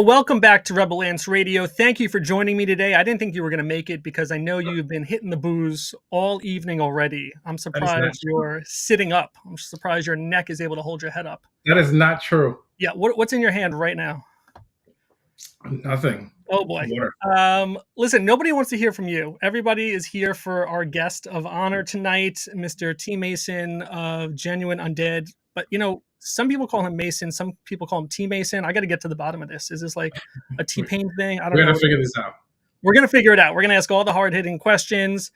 Welcome back to Rebel Lance Radio. Thank you for joining me today. I didn't think you were going to make it because I know you've been hitting the booze all evening already. I'm That is not surprised you're sitting up. I'm surprised your neck is able to hold your head up. That is not true. Yeah, what's in your hand right now? Nothing. Oh boy. Water. Listen, nobody wants to hear from you. Everybody is here for our guest of honor tonight, Mr. T. Mason of Genuine Undead. But some people call him Mason, some people call him T. Mason. I got to get to the bottom of this. Is this like a T-Pain thing? I don't know. We're gonna figure this out. We're gonna figure it out. We're gonna ask all the hard-hitting questions,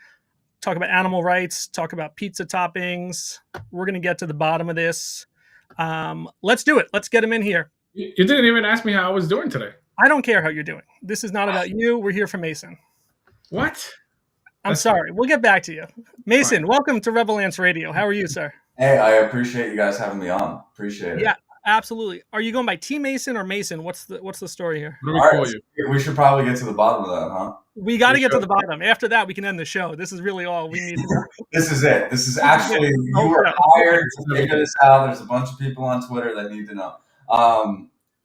talk about animal rights, talk about pizza toppings. We're gonna get to the bottom of this. Let's do it. Let's get him in here. You didn't even ask me how I was doing today. I don't care how you're doing. This is not about you. We're here for Mason. What? I'm sorry. We'll get back to you. Mason, welcome to Rebel Lance Radio. How are you, sir? Hey, I appreciate you guys having me on. Appreciate it. Yeah, absolutely. Are you going by T. Mason or Mason? What's the story here? What do we call you? We should probably get to the bottom of that, huh? We got to get to the bottom. After that, we can end the show. This is really all we need to do. This is it. This is actually, you were hired to figure this out. There's a bunch of people on Twitter that need to know.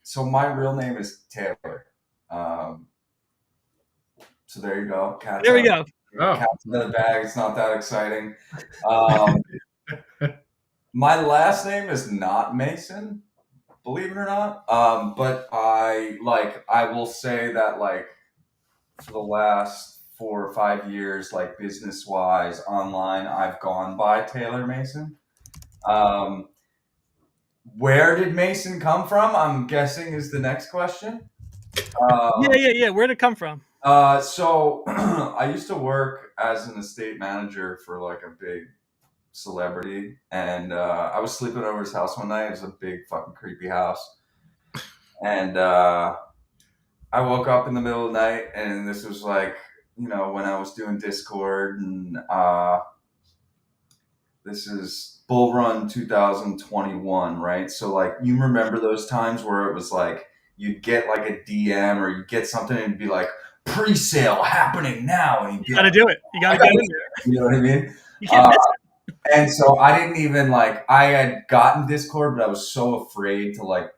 So my real name is Taylor. So there you go. There we go. Cat's in the bag. It's not that exciting. My last name is not Mason, believe it or not. But I will say that for the last 4 or 5 years, business wise, online, I've gone by Taylor Mason. Where did Mason come from? I'm guessing is the next question. Yeah. Where did it come from? So I used to work as an estate manager for a big celebrity, and I was sleeping over his house one night. It was a big fucking creepy house, and I woke up in the middle of the night, and this was when I was doing Discord, and this is Bull Run 2021, right? So you remember those times where it was you'd get a DM or you'd get something and it'd be pre-sale happening now, and you gotta do it. You gotta get in there. You know what I mean? You can't miss it. And so I didn't even I had gotten Discord, but I was so afraid to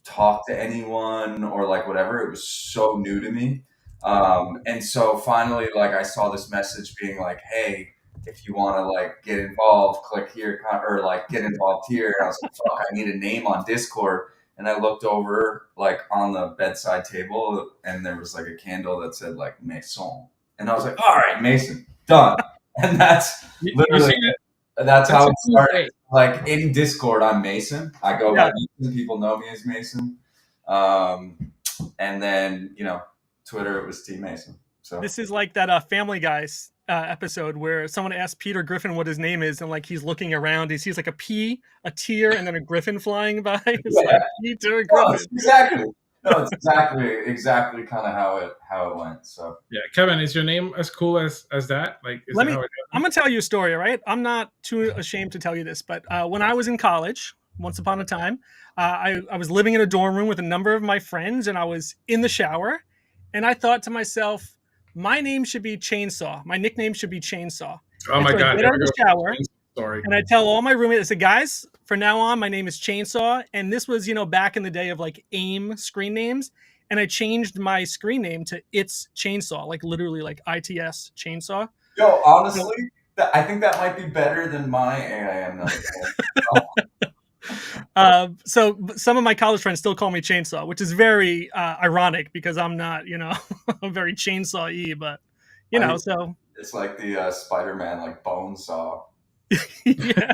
talk to anyone or whatever. It was so new to me. And so finally, I saw this message being hey, if you want to get involved, click here, or get involved here. And I was like, fuck, I need a name on Discord. And I looked over on the bedside table, and there was a candle that said Maison. And I was like, all right, Mason, done. And that's literally that's how it started. In Discord, I'm Mason. I go by Mason. People know me as Mason. And then Twitter, it was T Mason. So this is like that Family Guys episode where someone asked Peter Griffin what his name is, and he's looking around. He sees a P, a tear, and then a griffin flying by. It's Peter Griffin. Exactly. No, it's exactly kind of how it went. So yeah, Kevin, is your name as cool as that? I'm gonna tell you a story, all right? I'm not too ashamed to tell you this, but when I was in college, once upon a time, I was living in a dorm room with a number of my friends, and I was in the shower, and I thought to myself, my name should be Chainsaw. My nickname should be Chainsaw. Oh my God! I get out of the shower, and I tell all my roommates, I said, guys, for now on, my name is Chainsaw. And this was, back in the day of AIM screen names. And I changed my screen name to It's Chainsaw, literally ITS Chainsaw. Yo, honestly, I think that might be better than my AIM number. So some of my college friends still call me Chainsaw, which is very ironic because I'm not, I'm very chainsaw-y, but so it's like the Spider-Man bone saw. Yeah.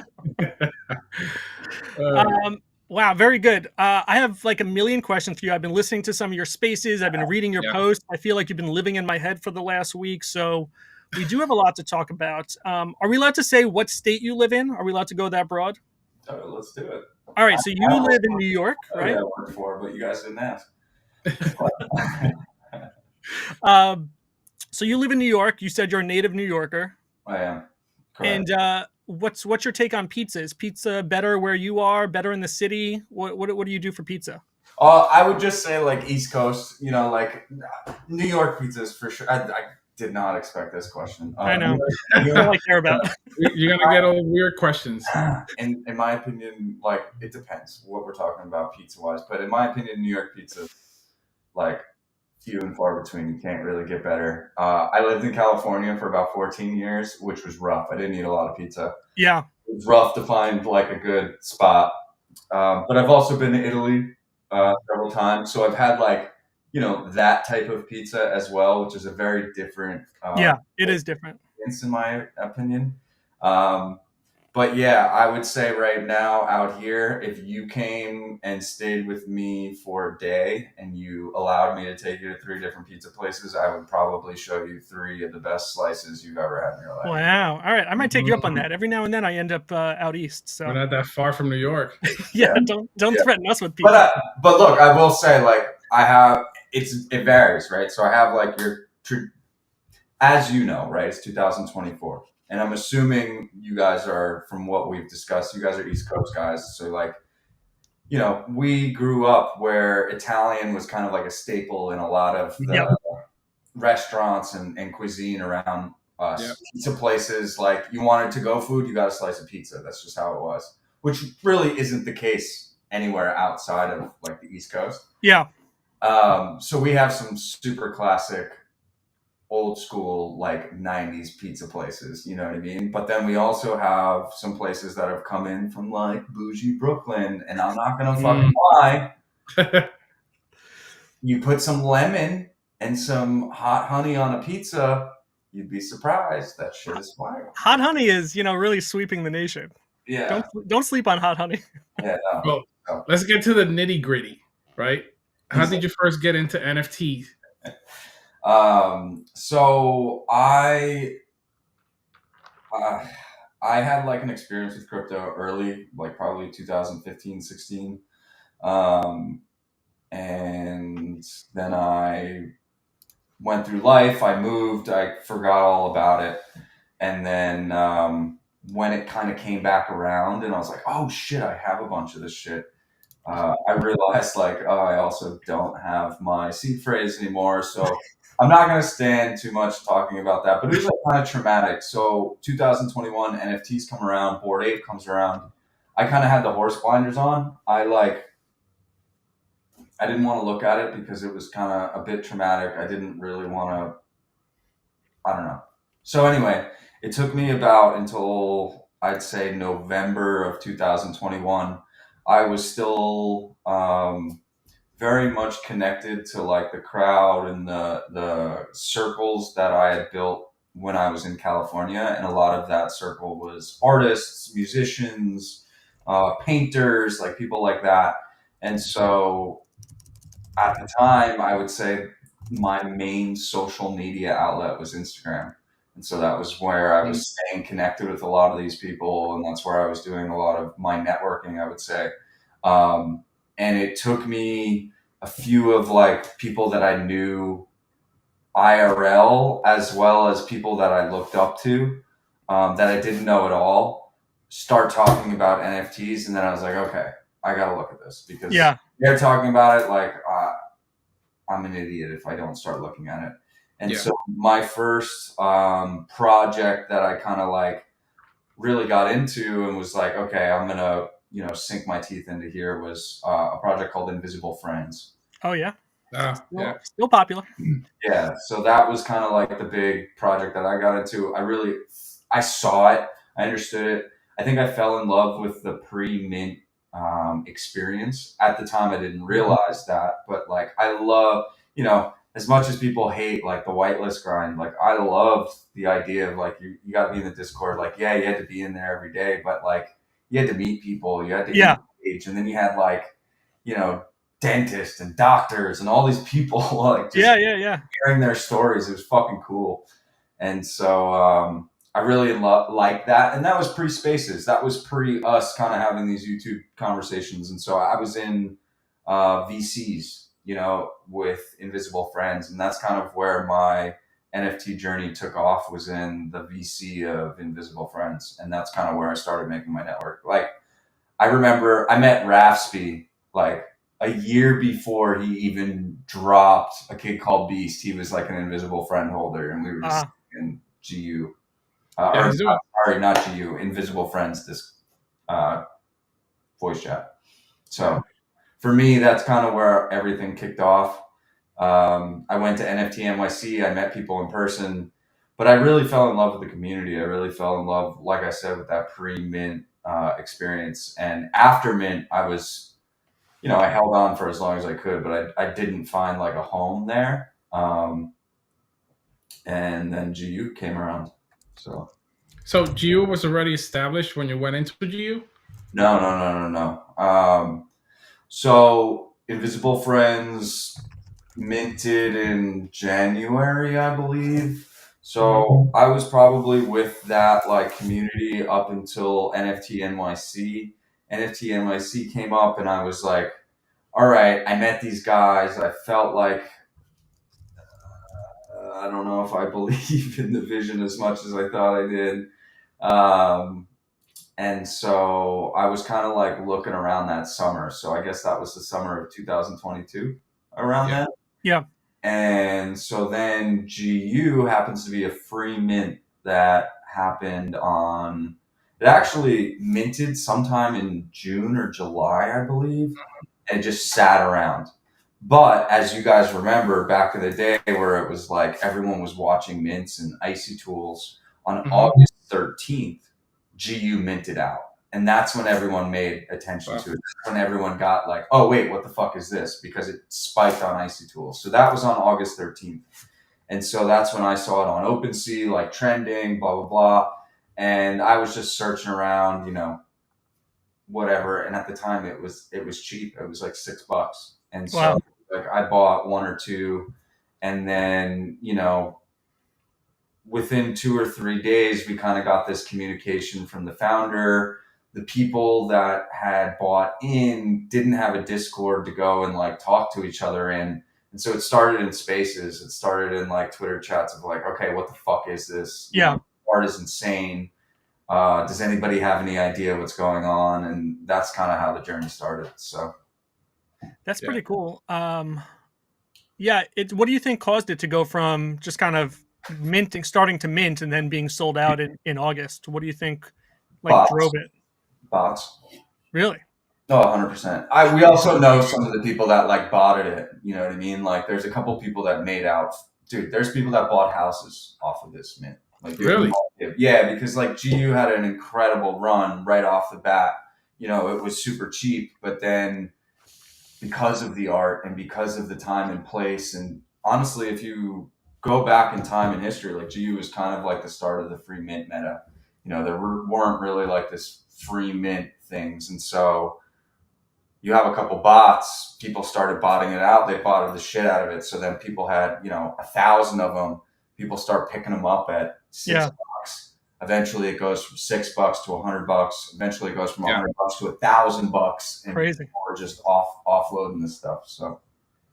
Wow, very good. I have a million questions for you. I've been listening to some of your spaces. I've been reading your posts. I feel like you've been living in my head for the last week. So we do have a lot to talk about. Are we allowed to say what state you live in? Are we allowed to go that broad? Oh, let's do it. All right. So you live in New York, right? Yeah, I work for, but you guys didn't ask. So you live in New York. You said you're a native New Yorker. I am. Correct. And what's your take on pizza? Is pizza better where you are? Better in the city? What do you do for pizza? I would just say East Coast. New York pizzas for sure. I did not expect this question. I know. That's all I care about. You're gonna get all weird questions. In my opinion, it depends what we're talking about pizza wise. But in my opinion, New York pizza, like few and far between. You can't really get better. I lived in California for about 14 years, which was rough. I didn't eat a lot of pizza. Yeah. It was rough to find like a good spot. But I've also been to Italy several times, so I've had like that type of pizza as well, which is a very different Yeah, it is different. in my opinion. Um, but yeah, I would say right now out here, if you came and stayed with me for a day and you allowed me to take you to 3 different pizza places, I would probably show you 3 of the best slices you've ever had in your life. Wow. All right, I might take you up on that. Every now and then I end up out east. So We're not that far from New York. yeah, don't threaten us with pizza. But look, I will say, like, I have it varies, right? So I have like as you know, right? It's 2024. And I'm assuming you guys are, from what we've discussed, you guys are East Coast guys. So like, we grew up where Italian was kind of like a staple in a lot of the restaurants and cuisine around us. Yep. Pizza places, like you wanted to go food, you got a slice of pizza. That's just how it was, which really isn't the case anywhere outside of like the East Coast. Yeah. So we have some super classic old school like 90s pizza places, you know what I mean? But then we also have some places that have come in from like bougie Brooklyn, and I'm not gonna fucking lie. You put some lemon and some hot honey on a pizza, you'd be surprised. That shit is fire. Hot honey is, really sweeping the nation. Yeah. Don't sleep on hot honey. Yeah, no. Well, let's get to the nitty gritty, right? How did you first get into NFTs? So I had like an experience with crypto early, like probably 2015, 16. And then I went through life, I moved, I forgot all about it. And then, when it kind of came back around and I was like, oh shit, I have a bunch of this shit. I realized like, oh, I also don't have my seed phrase anymore. So I'm not going to stand too much talking about that, but it was like kind of traumatic. So 2021 NFTs come around, Bored Ape comes around. I kind of had the horse blinders on. I didn't want to look at it because it was kind of a bit traumatic. I didn't really want to, I don't know. So anyway, it took me about until I'd say November of 2021. I was still very much connected to like the crowd and the circles that I had built when I was in California, and a lot of that circle was artists, musicians, painters, like people like that. And so at the time, I would say my main social media outlet was Instagram. And so that was where I was staying connected with a lot of these people, and that's where I was doing a lot of my networking, I would say. And it took me a few of like people that I knew IRL, as well as people that I looked up to, that I didn't know at all, start talking about NFTs. And then I was like, okay, I got to look at this because they're talking about it. Like, I'm an idiot if I don't start looking at it. And so my first project that I kind of like really got into and was like, okay, I'm going to, sink my teeth into here was a project called Invisible Friends. Oh, yeah. Still popular. Yeah. So that was kind of like the big project that I got into. I saw it. I understood it. I think I fell in love with the pre-mint experience. At the time, I didn't realize that. But like, I love, as much as people hate like the whitelist grind, like I loved the idea of like, you got to be in the Discord. Like, yeah, you had to be in there every day, but like, you had to meet people, you had to engage, and then you had like, dentists and doctors and all these people like just sharing their stories. It was fucking cool. And so I really liked that. And that was pre-Spaces. That was pre us kind of having these YouTube conversations. And so I was in VCs, with Invisible Friends. And that's kind of where my NFT journey took off, was in the VC of Invisible Friends. And that's kind of where I started making my network. Like, I remember I met Rafsby like a year before he even dropped A Kid Called Beast. He was like an Invisible Friend holder, and we were just in GU. Sorry, not GU, Invisible Friends, this voice chat. So for me, that's kind of where everything kicked off. I went to NFT NYC. I met people in person, but I really fell in love with the community. I really fell in love, like I said, with that pre-mint experience. And after mint, I was, I held on for as long as I could, but I didn't find like a home there. And then GU came around. So GU was already established when you went into GU? No. So Invisible Friends minted in January, I believe. So I was probably with that like community up until NFT NYC. NFT NYC came up, and I was like, all right, I met these guys. I felt like I don't know if I believe in the vision as much as I thought I did. And so I was kind of like looking around that summer. So I guess that was the summer of 2022 around Yeah. that. Yeah. And so then GU happens to be a free mint that happened it actually minted sometime in June or July, I believe, and it just sat around. But as you guys remember back in the day where it was like everyone was watching mints and icy tools, on August 13th, GU minted out. And that's when everyone made attention to it. That's when everyone got like, oh, wait, what the fuck is this? Because it spiked on icy tools. So that was on August 13th. And so that's when I saw it on OpenSea, like trending, blah, blah, blah. And I was just searching around, whatever. And at the time it was cheap. It was like $6. And so Wow. like I bought one or two, and then, within 2 or 3 days, we kind of got this communication from the founder. The people that had bought in didn't have a Discord to go and like talk to each other in. And so it started in spaces. It started in like Twitter chats of like, okay, what the fuck is this? Yeah. Art is insane. Does anybody have any idea what's going on? And that's kind of how the journey started. So that's pretty cool. Yeah. What do you think caused it to go from just kind of starting to mint and then being sold out in August? What do you think drove it? Bots. Really? Oh, 100%. We also know some of the people that like botted it. You know what I mean? Like there's a couple people that made out. Dude, there's people that bought houses off of this mint. Like really? Yeah, because like GU had an incredible run right off the bat. It was super cheap, but then because of the art and because of the time and place, and honestly, if you go back in time and history, like GU was kind of like the start of the free mint meta. There weren't really like this free mint things, and so you have a couple bots. People started botting it out. They botted the shit out of it. So then people had 1,000 of them. People start picking them up at $6. Eventually, it goes from $6 to $100. Eventually, it goes from $100 to $1,000. And crazy. People are just offloading this stuff. So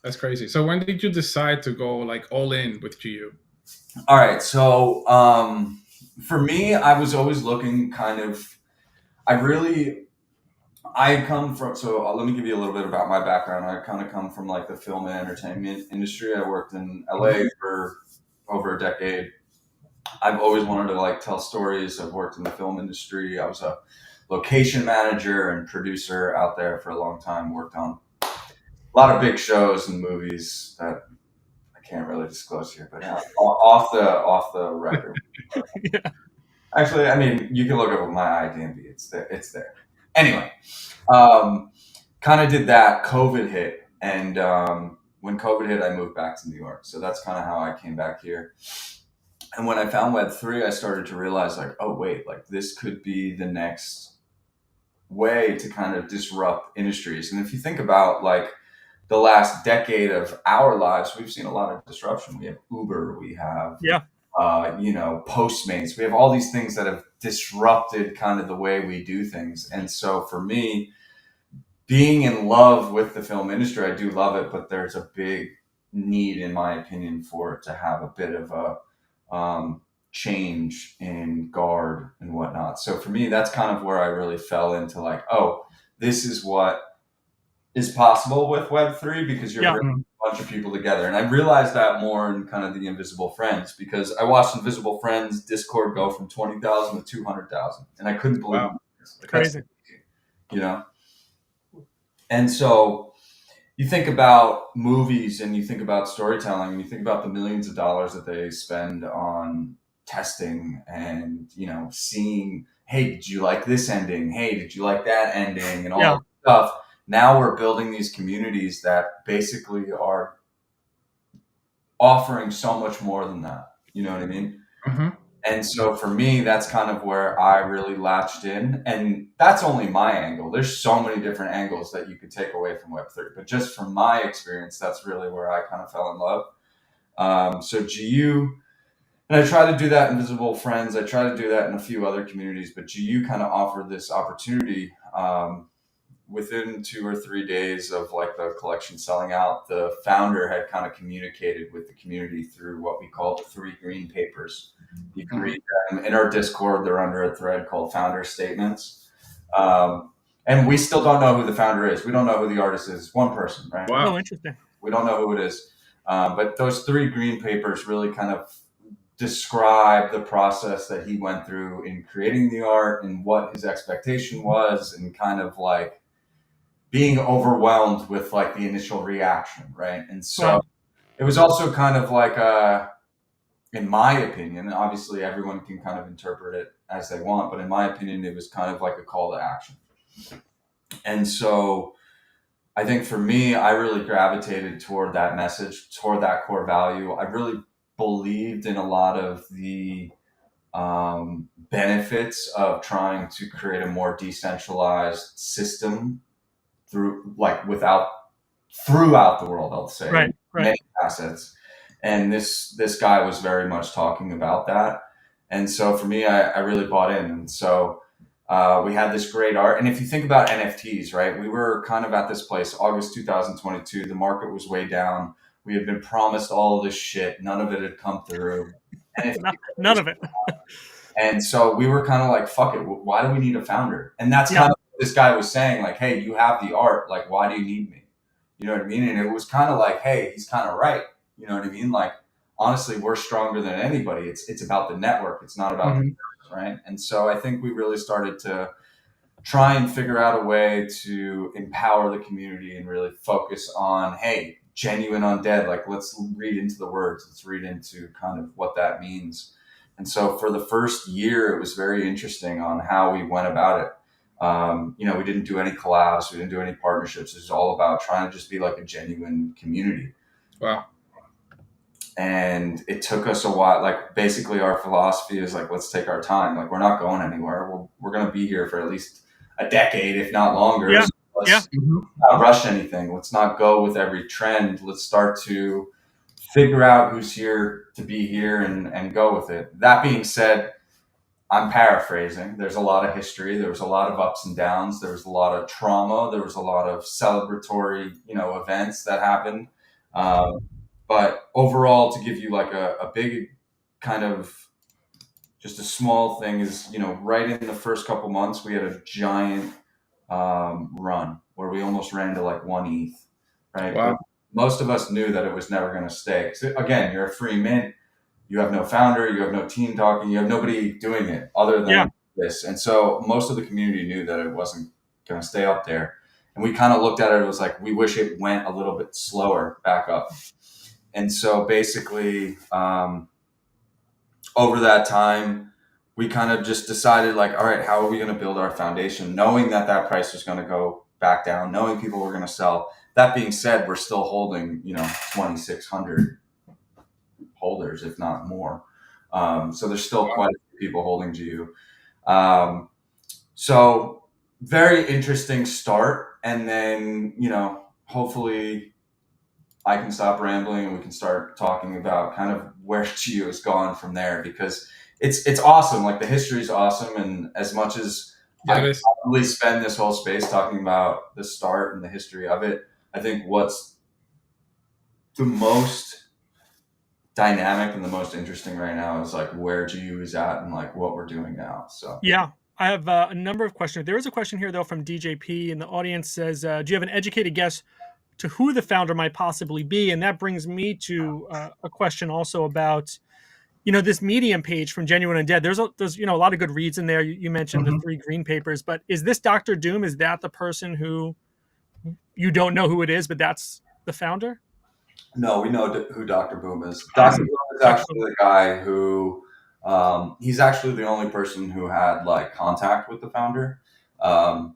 that's crazy. So when did you decide to go like all in with GU? All right. So for me, I was always looking kind of. I come from, so let me give you a little bit about my background. I kind of come from like the film and entertainment industry. I worked in LA for over a decade. I've always wanted to like tell stories. I've worked in the film industry. I was a location manager and producer out there for a long time. Worked on a lot of big shows and movies that I can't really disclose here, but off the record. Yeah. Actually, I mean, you can look up my IDMB. It's there. Anyway, kind of did that. COVID hit, and when COVID hit, I moved back to New York. So that's kind of how I came back here. And when I found Web3, I started to realize like, oh wait, like this could be the next way to kind of disrupt industries. And if you think about like the last decade of our lives, we've seen a lot of disruption. We have Uber, we have Postmates. We have all these things that have disrupted kind of the way we do things. And so for me, being in love with the film industry, I do love it, but there's a big need, in my opinion, for it to have a bit of a change in guard and whatnot. So for me, that's kind of where I really fell into like, oh, this is what is possible with Web3 because you're bringing a bunch of people together. And I realized that more in kind of the Invisible Friends because I watched Invisible Friends Discord go from 20,000 to 200,000. And I couldn't believe it. Crazy. And so, you think about movies and you think about storytelling and you think about the millions of dollars that they spend on testing and, seeing, hey, did you like this ending? Hey, did you like that ending? And all Yeah. that stuff. Now we're building these communities that basically are offering so much more than that. You know what I mean? Mhm. And so for me, that's kind of where I really latched in. And that's only my angle. There's so many different angles that you could take away from Web3. But just from my experience, that's really where I kind of fell in love. So GU, and I try to do that in Visible Friends. I try to do that in a few other communities. But GU kind of offered this opportunity. Within 2 or 3 days of like the collection selling out, the founder had kind of communicated with the community through what we call the 3 green papers. You can read them in our Discord. They're under a thread called Founder Statements. And we still don't know who the founder is. We don't know who the artist is. One person, right? Wow. Oh, interesting. We don't know who it is. But those 3 green papers really kind of describe the process that he went through in creating the art and what his expectation was, and kind of like being overwhelmed with like the initial reaction, right? And so it was also kind of like in my opinion, obviously everyone can kind of interpret it as they want, but in my opinion, it was kind of like a call to action. And so I think for me, I really gravitated toward that message, toward that core value. I really believed in a lot of the benefits of trying to create a more decentralized system throughout the world, I'll say, Right. many facets. And this guy was very much talking about that. And so for me, I really bought in. And so we had this great art. And if you think about NFTs, right, we were kind of at this place, August 2022, the market was way down. We had been promised all of this shit. None of it had come through. None of it. And so we were kind of like, fuck it. Why do we need a founder? And that's kind of what this guy was saying, like, hey, you have the art. Like, why do you need me? You know what I mean? And it was kind of like, hey, he's kind of right. You know what I mean? Like, honestly, we're stronger than anybody. It's about the network. It's not about the person, right? And so I think we really started to try and figure out a way to empower the community and really focus on, hey, genuine undead. Like, let's read into the words. Let's read into kind of what that means. And so for the first year, it was very interesting on how we went about it. We didn't do any collabs. We didn't do any partnerships. It was all about trying to just be like a genuine community. Wow. And it took us a while. Like, basically our philosophy is like, let's take our time. Like, we're not going anywhere. We're going to be here for at least a decade, if not longer. Yeah. So let's not rush anything. Let's not go with every trend. Let's start to figure out who's here to be here and go with it. That being said, I'm paraphrasing. There's a lot of history. There was a lot of ups and downs. There was a lot of trauma. There was a lot of celebratory, events that happened. But overall, to give you like a big kind of just a small thing is, right in the first couple months, we had a giant run where we almost ran to like 1 ETH, right? Wow. But most of us knew that it was never going to stay. So again, you're a free mint. You have no founder, you have no team talking, you have nobody doing it other than this. And so most of the community knew that it wasn't going to stay up there. And we kind of looked at it, it was like, we wish it went a little bit slower back up. And so basically, over that time, we kind of just decided like, all right, how are we going to build our foundation? Knowing that price was going to go back down, knowing people were going to sell. That being said, we're still holding, 2,600 holders, if not more. So there's still quite a few people holding GU. So very interesting start. And then, hopefully I can stop rambling and we can start talking about kind of where GU has gone from there, because it's awesome. Like, the history is awesome. And as much as I could probably spend this whole space talking about the start and the history of it, I think what's the most dynamic and the most interesting right now is like where GU is at and like what we're doing now. So yeah, I have a number of questions. There is a question here though from DJP, and the audience says, "Do you have an educated guess to who the founder might possibly be?" And that brings me to a question also about, this Medium page from Genuine Undead. There's a lot of good reads in there. You mentioned the 3 green papers, but is this Dr. Doom? Is that the person who you don't know who it is, but that's the founder. No, we know who Dr. Boom is. Dr. Awesome. Boom is Dr. actually the guy who, he's actually the only person who had like contact with the founder. Um,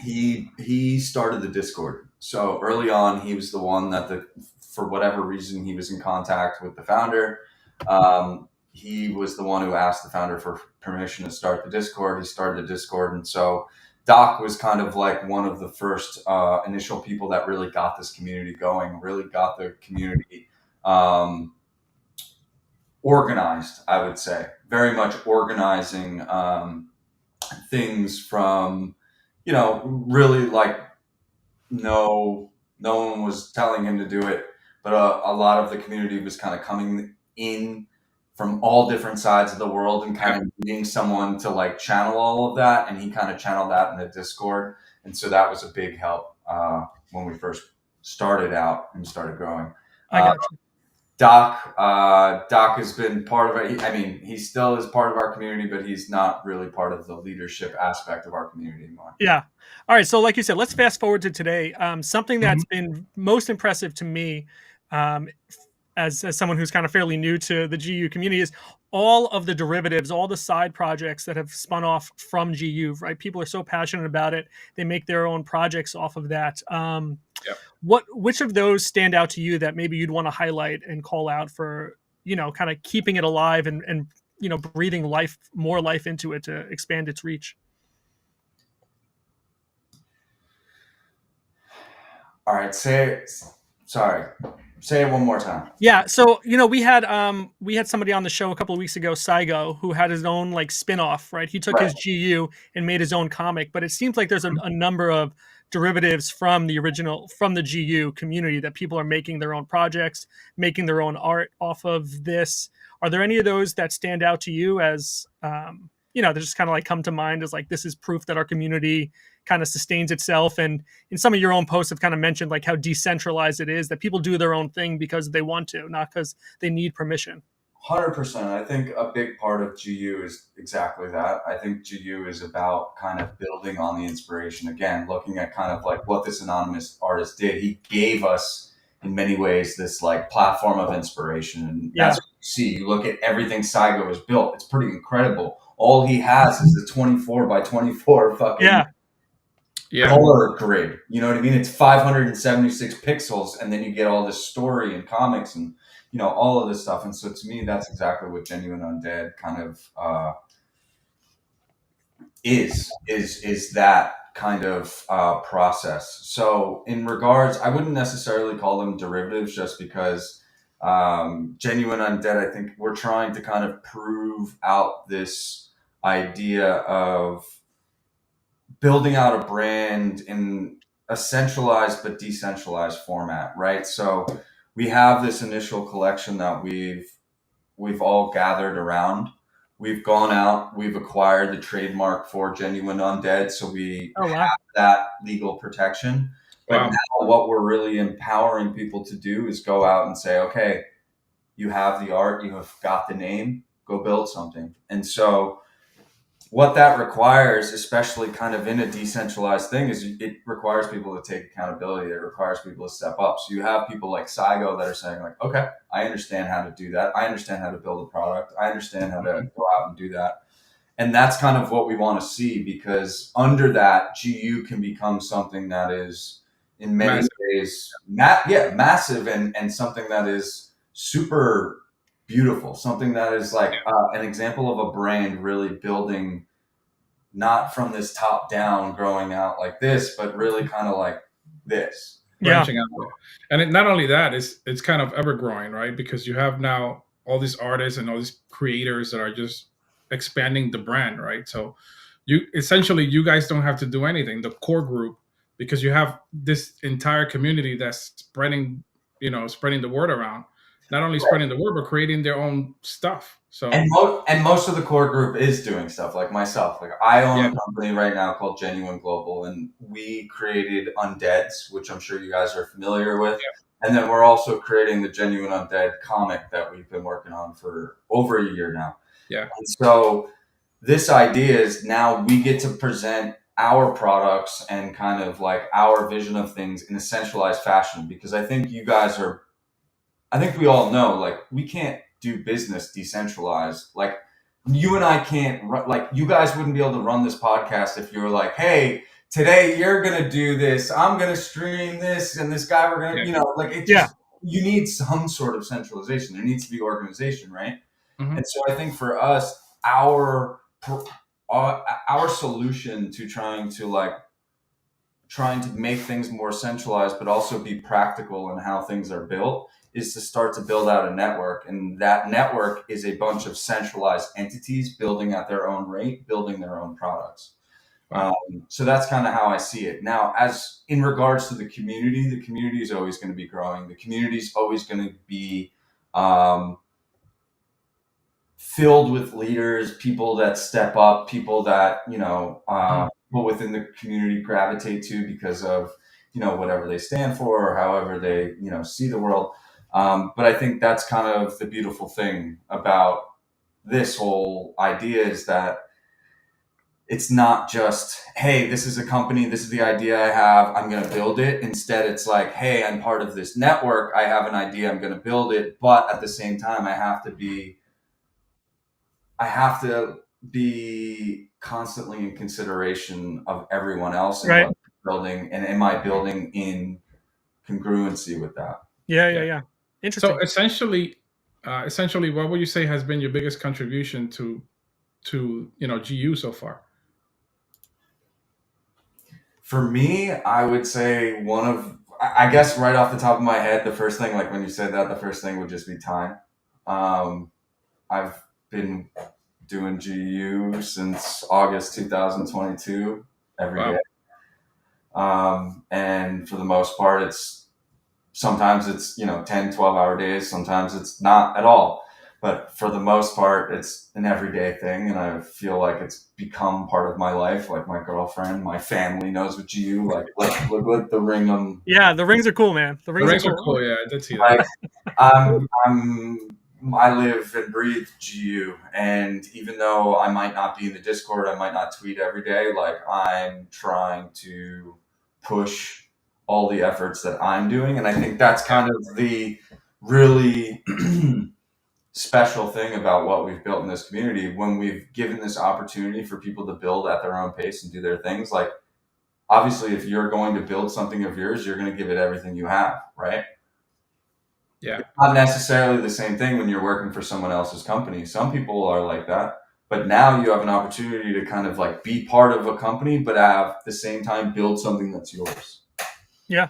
he started the Discord. So early on, he was the one that for whatever reason he was in contact with the founder. He was the one who asked the founder for permission to start the Discord. He started the Discord, and so Doc was kind of like one of the first initial people that really got this community going, really got the community organized. I would say very much organizing things from, really like no one was telling him to do it, but a lot of the community was kind of coming in from all different sides of the world and kind of needing someone to like channel all of that, and he kind of channeled that in the Discord, and so that was a big help when we first started out and started growing. I got you. Doc has been part of it. I mean, he still is part of our community, but he's not really part of the leadership aspect of our community anymore. Yeah. All right. So, like you said, let's fast forward to today. Something that's been most impressive to me, as someone who's kind of fairly new to the GU community, is all of the derivatives, all the side projects that have spun off from GU. Right? People are so passionate about it; they make their own projects off of that. Which of those stand out to you that maybe you'd want to highlight and call out for, kind of keeping it alive and breathing more life into it to expand its reach? All right, say it one more time. Yeah, so we had somebody on the show a couple of weeks ago, Saigo, who had his own like spin-off, right? He took his GU and made his own comic, but it seems like there's a number of derivatives from the GU community that people are making their own projects, making their own art off of this. Are there any of those that stand out to you as that just kind of like come to mind as like, this is proof that our community kind of sustains itself? And in some of your own posts have kind of mentioned like how decentralized it is, that people do their own thing because they want to, not because they need permission. 100%. I think a big part of GU is exactly that. I think GU is about kind of building on the inspiration. Again, looking at kind of like what this anonymous artist did. He gave us, in many ways, this like platform of inspiration. And that's what you see. You look at everything Saigo has built. It's pretty incredible. All he has is the 24 by 24 fucking color grid. You know what I mean? It's 576 pixels, and then you get all this story and comics and all of this stuff. And so to me, that's exactly what Genuine Undead kind of is that kind of process. So in regards, I wouldn't necessarily call them derivatives, just because Genuine Undead, I think we're trying to kind of prove out this idea of building out a brand in a centralized but decentralized format, right? So we have this initial collection that we've all gathered around. We've gone out, we've acquired the trademark for Genuine Undead, so we have that legal protection. But now what we're really empowering people to do is go out and say, okay, you have the art, you have got the name, go build something. And so what that requires, especially kind of in a decentralized thing, is it requires people to take accountability. It requires people to step up. So you have people like Saigo that are saying like, okay, I understand how to do that. I understand how to build a product. I understand how to go out and do that. And that's kind of what we want to see, because under that, GU can become something that is in many ways, massive and something that is super beautiful, something that is like an example of a brand really building, not from this top down growing out like this, but really kind of like this. Branching out. And not only that, it's kind of ever growing, right? Because you have now all these artists and all these creators that are just expanding the brand, right? So you guys don't have to do anything, the core group, because you have this entire community that's spreading the word around. Not only spreading the word, but creating their own stuff. So and most of the core group is doing stuff. Like myself, like I own a company right now called Genuine Global, and we created Undeads, which I'm sure you guys are familiar with. And then we're also creating the Genuine Undead comic that we've been working on for over a year now. And so this idea is now we get to present our products and kind of like our vision of things in a centralized fashion, because I think you guys are, I think we all know, like, we can't do business decentralized. Like, you and I can't, like, you guys wouldn't be able to run this podcast if you were like, hey, today you're going to do this, I'm going to stream this, and this guy, we're going to, Yeah. you know, like, it Yeah. just, you need some sort of centralization. There needs to be organization, right? Mhm. And so I think for us, our solution to trying to make things more centralized, but also be practical in how things are built, is to start to build out a network. And that network is a bunch of centralized entities building at their own rate, building their own products. Wow. So that's kind of how I see it. Now, as in regards to the community is always going to be growing. The community is always going to be filled with leaders, people that step up, people that, people within the community gravitate to because of, whatever they stand for or however they, see the world. But I think that's kind of the beautiful thing about this whole idea, is that it's not just, hey, this is a company, this is the idea I have, I'm going to build it. Instead, it's like, hey, I'm part of this network, I have an idea, I'm going to build it. But at the same time, I have to be constantly in consideration of everyone else and Right. what I'm building, and am I building in congruency with that? Yeah. Interesting. So essentially, what would you say has been your biggest contribution to GU so far? For me, I would say I guess right off the top of my head, the first thing, like when you said that, the first thing would just be time. I've been doing GU since August 2022 every Wow. day. And for the most part, sometimes it's 10, 12-hour days, sometimes it's not at all. But for the most part, it's an everyday thing, and I feel like it's become part of my life. Like, my girlfriend, my family knows what GU, like, look at the ring. Yeah, the rings are cool, man. The The rings, rings are are cool. cool. Yeah, I did see that. Like, I live and breathe GU, and even though I might not be in the Discord, I might not tweet every day, like, I'm trying to push all the efforts that I'm doing. And I think that's kind of the really special thing about what we've built in this community. When we've given this opportunity for people to build at their own pace and do their things, like, obviously, if you're going to build something of yours, you're going to give it everything you have, right? Yeah. It's not necessarily the same thing when you're working for someone else's company. Some people are like that. But now you have an opportunity to kind of like be part of a company, but at the same time build something that's yours. Yeah.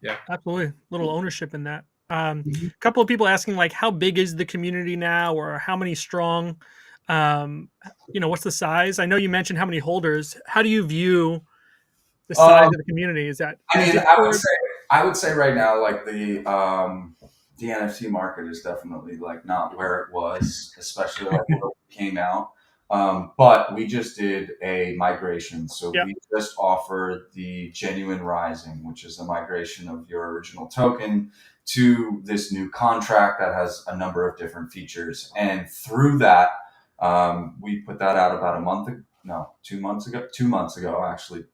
Yeah. Absolutely. Little ownership in that. A couple of people asking, like, how big is the community now, or how many strong? What's the size? I know you mentioned how many holders. How do you view the size of the community? Is that I mean, Discord? I would say right now, like, the NFT market is definitely like not where it was, especially like when it came out. But we just did a migration, so Yep. we just offered the Genuine Rising, which is the migration of your original token to this new contract that has a number of different features. And through that, we put that out about 2 months ago. 2 months ago, actually,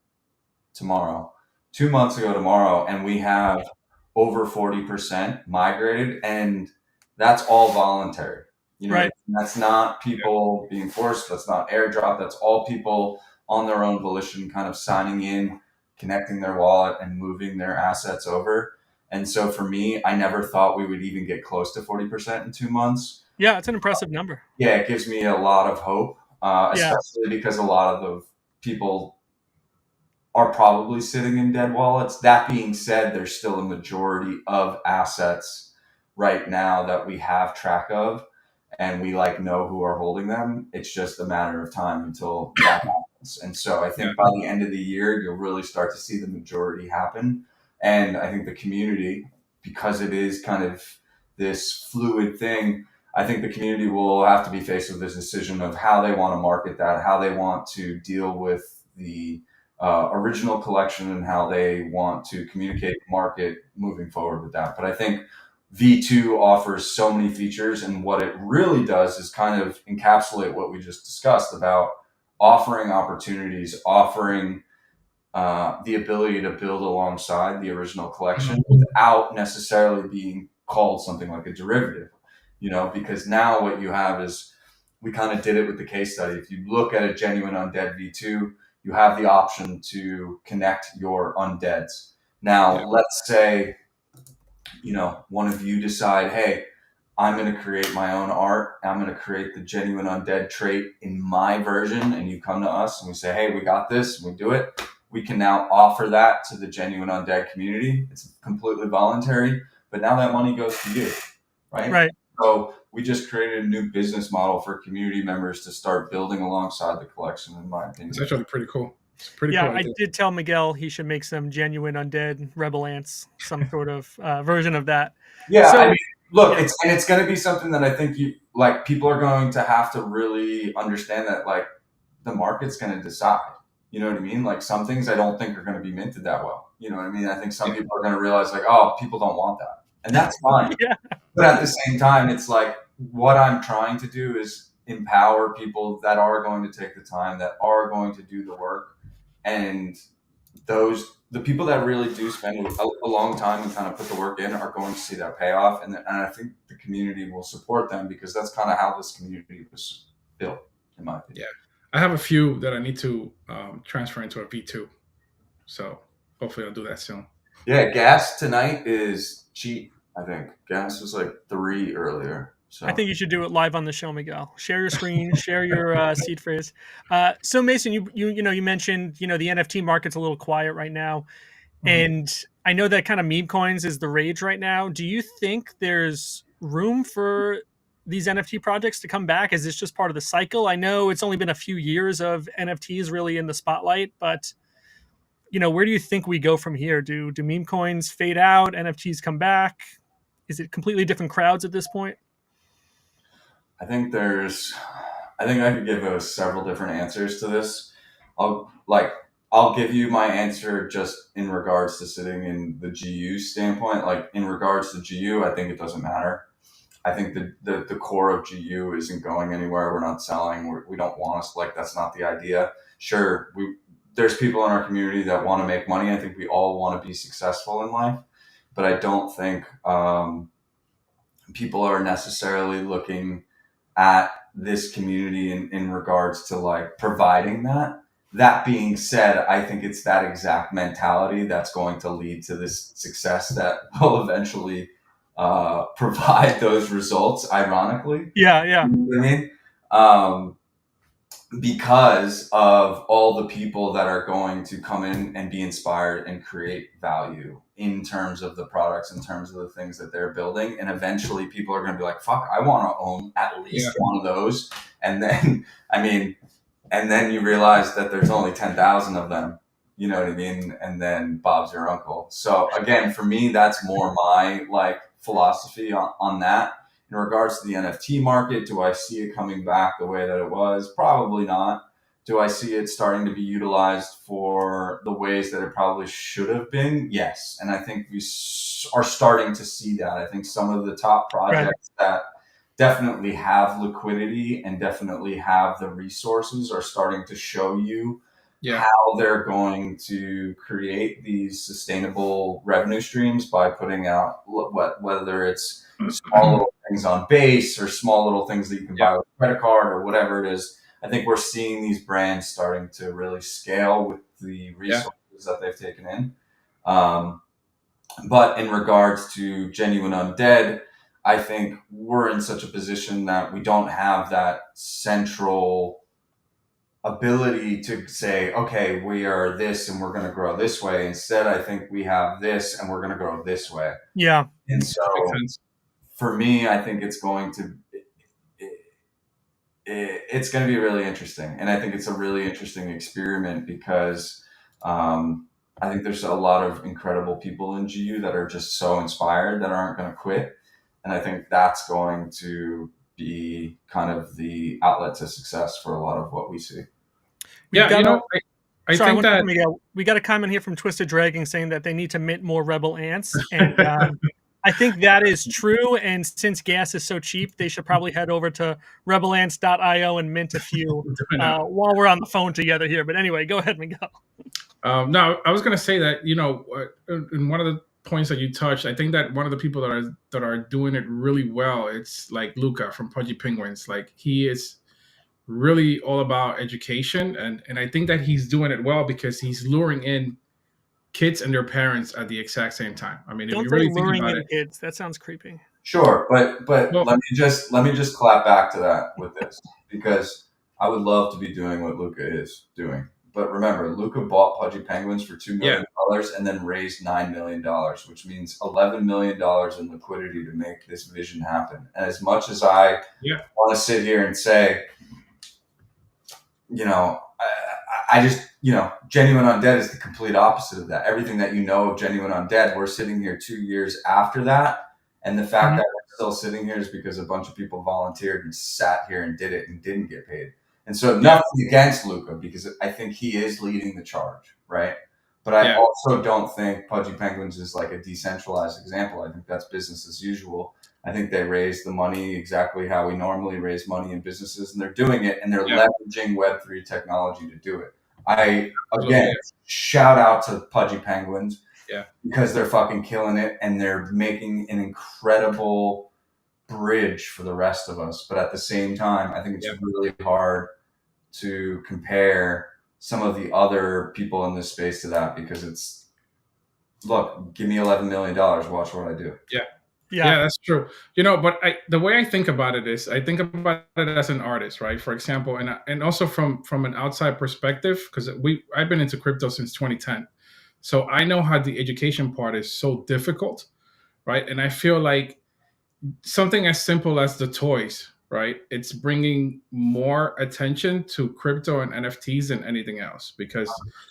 tomorrow. 2 months ago tomorrow, and we have over 40% migrated, and that's all voluntary. Right. That's not people being forced. That's not airdrop. That's all people on their own volition, kind of signing in, connecting their wallet, and moving their assets over. And so for me, I never thought we would even get close to 40% in 2 months. Yeah, it's an impressive number. Yeah, it gives me a lot of hope, especially because a lot of the people are probably sitting in dead wallets. That being said, there's still a majority of assets right now that we have track of, and we know who are holding them. It's just a matter of time until that happens. And so I think by the end of the year, you'll really start to see the majority happen. And I think the community, because it is kind of this fluid thing, I think the community will have to be faced with this decision of how they want to market that, how they want to deal with the original collection, and how they want to communicate market moving forward with that. But I think V2 offers so many features, and what it really does is kind of encapsulate what we just discussed about offering opportunities, offering the ability to build alongside the original collection without necessarily being called something like a derivative, because now what you have is, we kind of did it with the case study. If you look at a genuine Undead V2, you have the option to connect your Undeads. Now, let's say, one of you decide, hey, I'm going to create my own art. I'm going to create the genuine Undead trait in my version. And you come to us and we say, hey, we got this, and we do it. We can now offer that to the genuine Undead community. It's completely voluntary, but now that money goes to you, right? Right. So we just created a new business model for community members to start building alongside the collection, in my opinion. It's actually pretty cool. It's a pretty Yeah, cool I idea. did tell Miguel he should make some genuine undead rebel ants, some sort of version of that. Yeah, So, I mean, look, it's going to be something that I think people are going to have to really understand that, like, the market's going to decide. You know what I mean? Like, some things I don't think are going to be minted that well. You know what I mean? I think some people are going to realize, like, oh, people don't want that, and that's fine. yeah, But at the same time, it's like, what I'm trying to do is empower people that are going to take the time, that are going to do the work, and the people that really do spend a long time and kind of put the work in are going to see that payoff, and I think the community will support them, because that's kind of how this community was built, in my opinion. Yeah, I have a few that I need to transfer into a V2, so hopefully I'll do that soon. Yeah, gas tonight is cheap. I think gas was like 3 earlier. So I think you should do it live on the show, Miguel. Share your screen, share your seed phrase. So Mason, you mentioned the NFT market's a little quiet right now, and I know that kind of meme coins is the rage right now. Do you think there's room for these NFT projects to come back? Is this just part of the cycle? I know it's only been a few years of NFTs really in the spotlight, but where do you think we go from here? Do meme coins fade out? NFTs come back? Is it completely different crowds at this point? I think I could give several different answers to this. I'll give you my answer just in regards to sitting in the GU standpoint. Like, in regards to GU, I think it doesn't matter. I think the core of GU isn't going anywhere. We're not selling. We don't want to, like, that's not the idea. Sure, there's people in our community that want to make money. I think we all want to be successful in life, but I don't think people are necessarily looking at this community in regards to, like, providing that. That being said, I think it's that exact mentality that's going to lead to this success that will eventually provide those results, ironically. Yeah. You know what I mean? Because of all the people that are going to come in and be inspired and create value in terms of the products, in terms of the things that they're building. And eventually people are going to be like, fuck, I want to own at least one of those. And then, and then you realize that there's only 10,000 of them, you know what I mean? And then Bob's your uncle. So again, for me, that's more my, like, philosophy on that. In regards to the NFT market, do I see it coming back the way that it was? Probably not. Do I see it starting to be utilized for the ways that it probably should have been? Yes. And I think we are starting to see that. I think some of the top projects that definitely have liquidity and definitely have the resources are starting to show you how they're going to create these sustainable revenue streams by putting out whether it's small little things on base or small little things that you can buy with a credit card or whatever it is. I think we're seeing these brands starting to really scale with the resources that they've taken in. But in regards to genuine Undead, I think we're in such a position that we don't have that central ability to say, okay, we are this and we're going to grow this way. Instead, I think we have this and we're going to grow this way. Yeah. And so for me, I think it's going to be really interesting. And I think it's a really interesting experiment because I think there's a lot of incredible people in GU that are just so inspired that aren't going to quit. And I think that's going to be kind of the outlet to success for a lot of what we see. I think that we got a comment here from Twisted Dragon saying that they need to mint more Rebel Ants, and I think that is true. And since gas is so cheap, they should probably head over to rebelance.io and mint a few I know. while we're on the phone together here. But anyway, go ahead, Miguel. No, I was going to say that in one of the points that you touched, I think that one of the people that are doing it really well, it's like Luca from Pudgy Penguins. Like he is really all about education, and I think that he's doing it well because he's luring in kids and their parents at the exact same time. I mean, if Don't you say really think luring about in it, kids. That sounds creepy. Sure, but well, let me just clap back to that with this because I would love to be doing what Luca is doing. But remember, Luca bought Pudgy Penguins for yeah, $2 million and then raised $9 million, which means $11 million in liquidity to make this vision happen. And as much as I yeah, want to sit here and say, you know, I just, Genuine Undead is the complete opposite of that. Everything that you know of Genuine Undead, we're sitting here 2 years after that. And the fact mhm, that we're still sitting here is because a bunch of people volunteered and sat here and did it and didn't get paid. And so yeah, nothing against Luca because I think he is leading the charge, right? But I yeah, also don't think Pudgy Penguins is like a decentralized example. I think that's business as usual. I think they raise the money exactly how we normally raise money in businesses, and they're doing it and they're yeah, leveraging Web3 technology to do it. I, absolutely, again, shout out to Pudgy Penguins yeah, because they're fucking killing it and they're making an incredible bridge for the rest of us. But at the same time, I think it's yeah, really hard to compare some of the other people in this space to that because it's, look, give me $11 million, watch what I do. yeah. Yeah. Yeah, that's true. But the way I think about it is, I think about it as an artist, right? For example, and also from an outside perspective, because I've been into crypto since 2010, so I know how the education part is so difficult, right? And I feel like something as simple as the toys, right? It's bringing more attention to crypto and NFTs than anything else. Because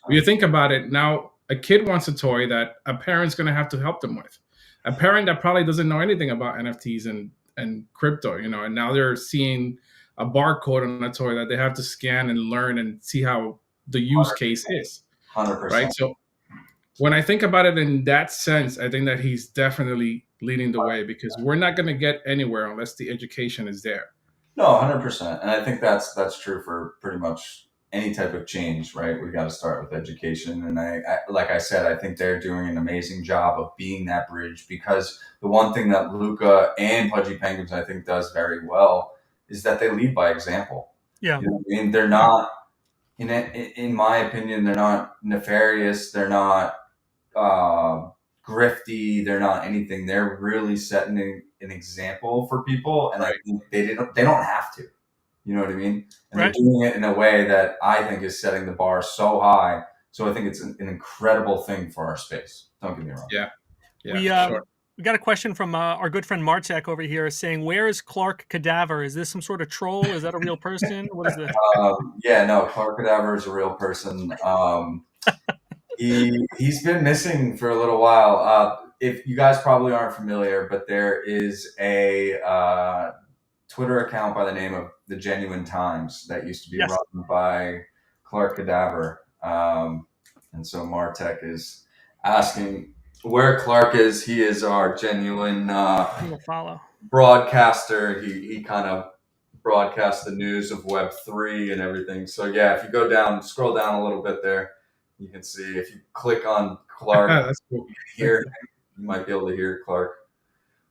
if you think about it, now a kid wants a toy that a parent's going to have to help them with. A parent that probably doesn't know anything about NFTs and crypto, and now they're seeing a barcode on a toy that they have to scan and learn and see how the use case is, right? 100%. So when I think about it in that sense, I think that he's definitely leading the way because we're not going to get anywhere unless the education is there. No, 100%. And I think that's true for pretty much any type of change, right? We got to start with education. And like I said, I think they're doing an amazing job of being that bridge because the one thing that Luca and Pudgy Penguins, I think, does very well is that they lead by example. Yeah. You know what I mean? They're not, in my opinion, they're not nefarious. They're not uh, grifty. They're not anything. They're really setting an example for people, and I Right. think they don't have to. You know what I mean? And they're Right. doing it in a way that I think is setting the bar so high. So I think it's an incredible thing for our space. Don't get me wrong. Yeah. Yeah, We for sure. we got a question from our good friend Martek over here saying, "Where is Clark Cadaver? Is this some sort of troll? Is that a real person? What is this?" Yeah, no, Clark Cadaver is a real person. He's been missing for a little while. If you guys probably aren't familiar, but there is a Twitter account by the name of the Genuine Times that used to be Yes, run by Clark Cadaver, and so Martek is asking where Clark is. He is our genuine I'm gonna follow. broadcaster. He kind of broadcasts the news of Web3 and everything. So yeah, if you go down, scroll down a little bit there, you can see if you click on Clark, That's cool. you can hear him. You might be able to hear Clark.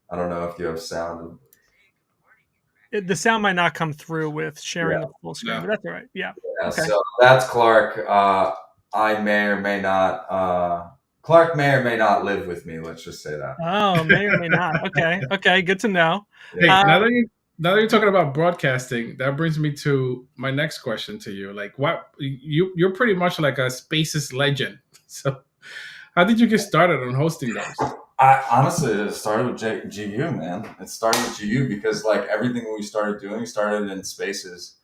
I don't know if you have sound. The sound might not come through with sharing Yeah, the full screen, Yeah. but that's all right. Yeah. yeah. Okay. So that's Clark. I may or may not. Clark may or may not live with me. Let's just say that. Oh, may or may not. Okay. Okay. Good to know. Hey, Yeah. now that you're talking about broadcasting, that brings me to my next question to you. Like, what you're pretty much like a Spaces legend. So, how did you get started on hosting those? I honestly, it started with GU, man. It started with GU because like everything we started doing started in spaces.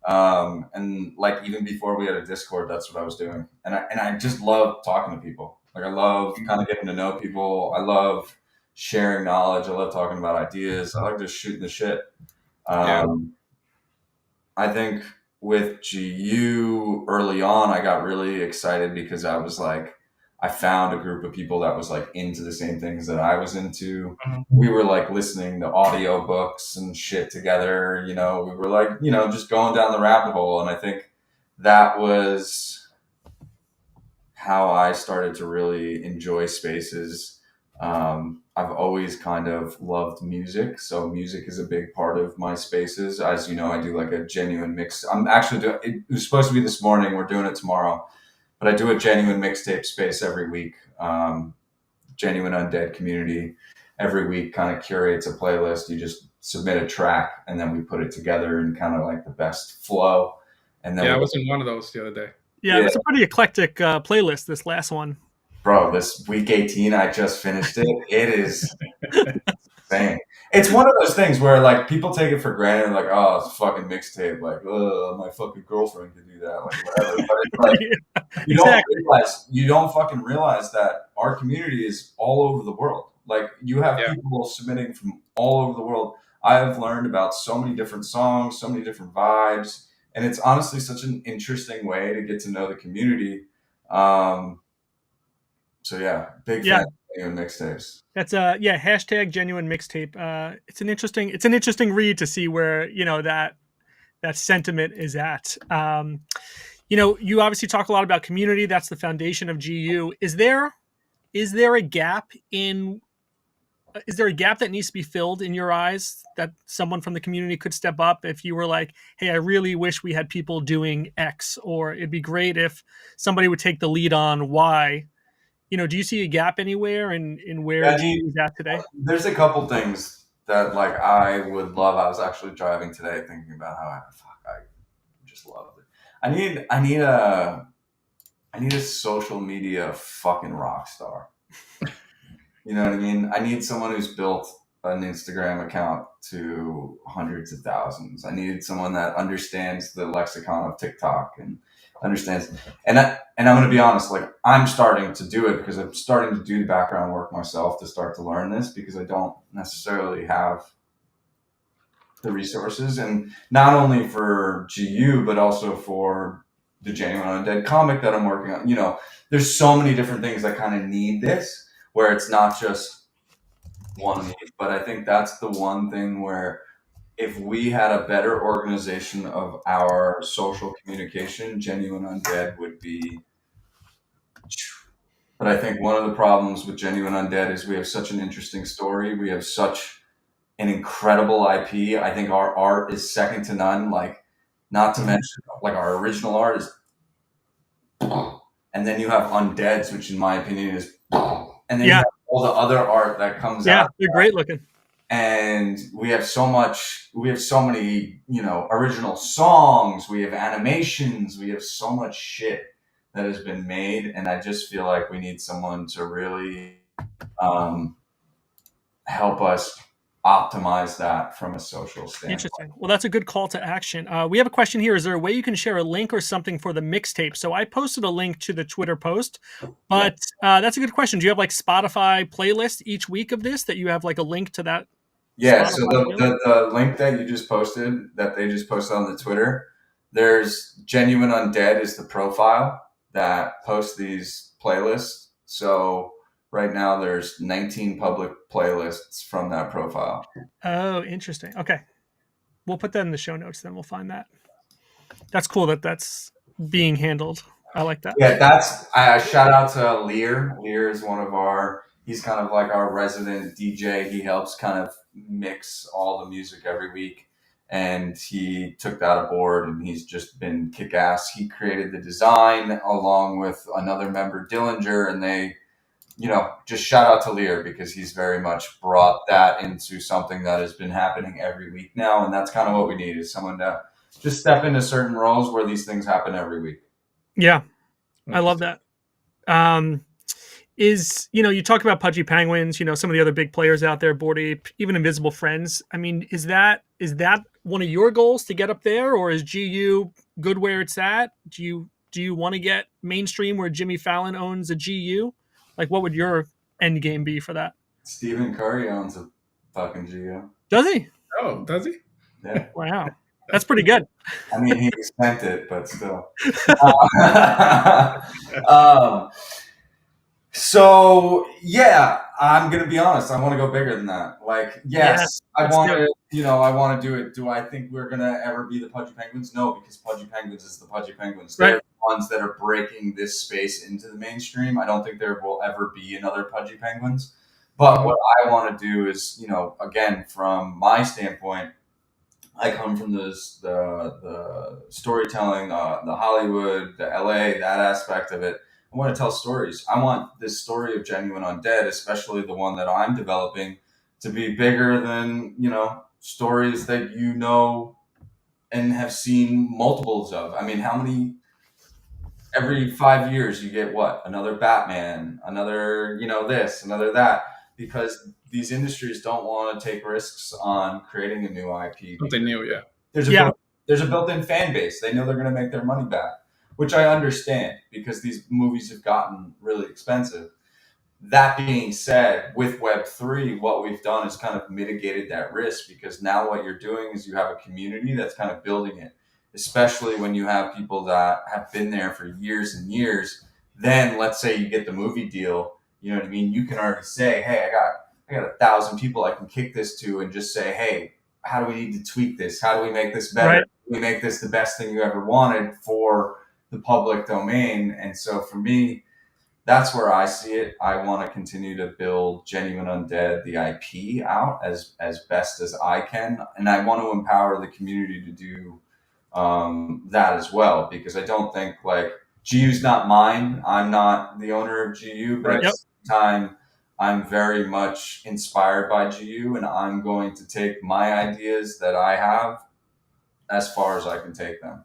And like even before we had a Discord, that's what I was doing. And I just love talking to people. Like I love kind of getting to know people. I love sharing knowledge. I love talking about ideas. I like just shooting the shit. Yeah. I think with GU early on, I got really excited because I was like, I found a group of people that was like into the same things that I was into. Mhm. We were like listening to audio books and shit together. We were like, just going down the rabbit hole. And I think that was how I started to really enjoy spaces. I've always kind of loved music, so music is a big part of my spaces. As you know, I do like a genuine mix. I'm actually doing. It was supposed to be this morning. We're doing it tomorrow, but I do a genuine mixtape space every week. Genuine Undead community every week kind of curates a playlist. You just submit a track, and then we put it together in kind of like the best flow. And then Yeah, I was in one of those the other day. Yeah, Yeah. it's a pretty eclectic playlist, this last one. Bro, this week 18, I just finished it. It is insane. It's one of those things where like people take it for granted, like, oh, it's a fucking mixtape, like, my fucking girlfriend could do that, like whatever. But it's like Yeah, you don't fucking realize that our community is all over the world. Like you have Yeah. people submitting from all over the world. I have learned about so many different songs, so many different vibes, and it's honestly such an interesting way to get to know the community. So yeah, big Yeah. fan of genuine mixtapes. That's hashtag genuine mixtape. It's an interesting read to see where that sentiment is at. You obviously talk a lot about community. That's the foundation of GU. Is there a gap that needs to be filled in your eyes, that someone from the community could step up if you were like, hey, I really wish we had people doing X, or it'd be great if somebody would take the lead on Y? Do you see a gap anywhere in where Yeah, GU is at today? There's a couple things that like I would love. I was actually driving today thinking about how I just love it. I need a social media fucking rock star. You know what I mean? I need someone who's built an Instagram account to hundreds of thousands. I need someone that understands the lexicon of TikTok and understands. And I'm going to be honest, like I'm starting to do it because I'm starting to do the background work myself to start to learn this, because I don't necessarily have the resources, and not only for GU but also for the Genuine Undead comic that I'm working on. There's so many different things that kind of need this, where it's not just one need. But I think that's the one thing where if we had a better organization of our social communication, Genuine Undead would be. But I think one of the problems with Genuine Undead is we have such an interesting story. We have such an incredible IP. I think our art is second to none. Like, not to mention, like our original art is, and then you have Undead's, which in my opinion is, and then you have all the other art that comes out. Yeah, they're great looking. And we have so many, original songs. We have animations. We have so much shit that has been made. And I just feel like we need someone to really help us optimize that from a social standpoint. Interesting. Well, that's a good call to action. We have a question here. Is there a way you can share a link or something for the mixtape? So I posted a link to the Twitter post, but that's a good question. Do you have like Spotify playlist each week of this that you have like a link to that? Yeah, so the link that you just posted, that they just posted on the Twitter, there's Genuine Undead is the profile that posts these playlists. So right now there's 19 public playlists from that profile. Oh, interesting. Okay. We'll put that in the show notes, then we'll find that. That's cool that's being handled. I like that. Yeah, shout out to Lear. Lear is he's kind of like our resident DJ. He helps kind of mix all the music every week, and he took that aboard, and he's just been kick-ass. He created the design along with another member, Dillinger, and they, just shout out to Lear, because he's very much brought that into something that has been happening every week now, and that's kind of what we need, is someone to just step into certain roles where these things happen every week. Yeah, I love that. You talk about Pudgy Penguins, some of the other big players out there, Bored Ape, even Invisible Friends. I mean, is that one of your goals to get up there, or is GU good where it's at? Do you want to get mainstream where Jimmy Fallon owns a GU? Like, what would your end game be for that? Stephen Curry owns a fucking GU. Does he? Oh, does he? Yeah. Wow. That's pretty good. I mean, he spent it, but still. So yeah, I'm gonna be honest. I want to go bigger than that. Like, Yes, yes, I let's want do it. to. I want to do it. Do I think we're gonna ever be the Pudgy Penguins? No, because Pudgy Penguins is the Pudgy Penguins. They're Right. the ones that are breaking this space into the mainstream. I don't think there will ever be another Pudgy Penguins. But Mhm. what I want to do is, again, from my standpoint, I come from the storytelling, the Hollywood, the LA, that aspect of it. I want to tell stories. I want this story of Genuine Undead, especially the one that I'm developing, to be bigger than stories that and have seen multiples of. I mean, how many every 5 years you get what? Another Batman, another, this, another that, because these industries don't want to take risks on creating a new IP Something because new, yeah. there's a Yeah. built there's a built-in fan base. They know they're going to make their money back, which I understand because these movies have gotten really expensive. That being said, with Web3, what we've done is kind of mitigated that risk because now what you're doing is you have a community that's kind of building it, especially when you have people that have been there for years and years. Then let's say you get the movie deal, you know what I mean? You can already say, hey, I got 1,000 people I can kick this to and just say, hey, how do we need to tweak this? How do we make this better? Right. We make this the best thing you ever wanted for the public domain. And so for me, that's where I see it. I want to continue to build Genuine Undead, the IP, out as best as I can, and I want to empower the community to do that as well. Because I don't think like GU's not mine. I'm not the owner of GU, but at Right. the Yep. same time, I'm very much inspired by GU, and I'm going to take my ideas that I have as far as I can take them.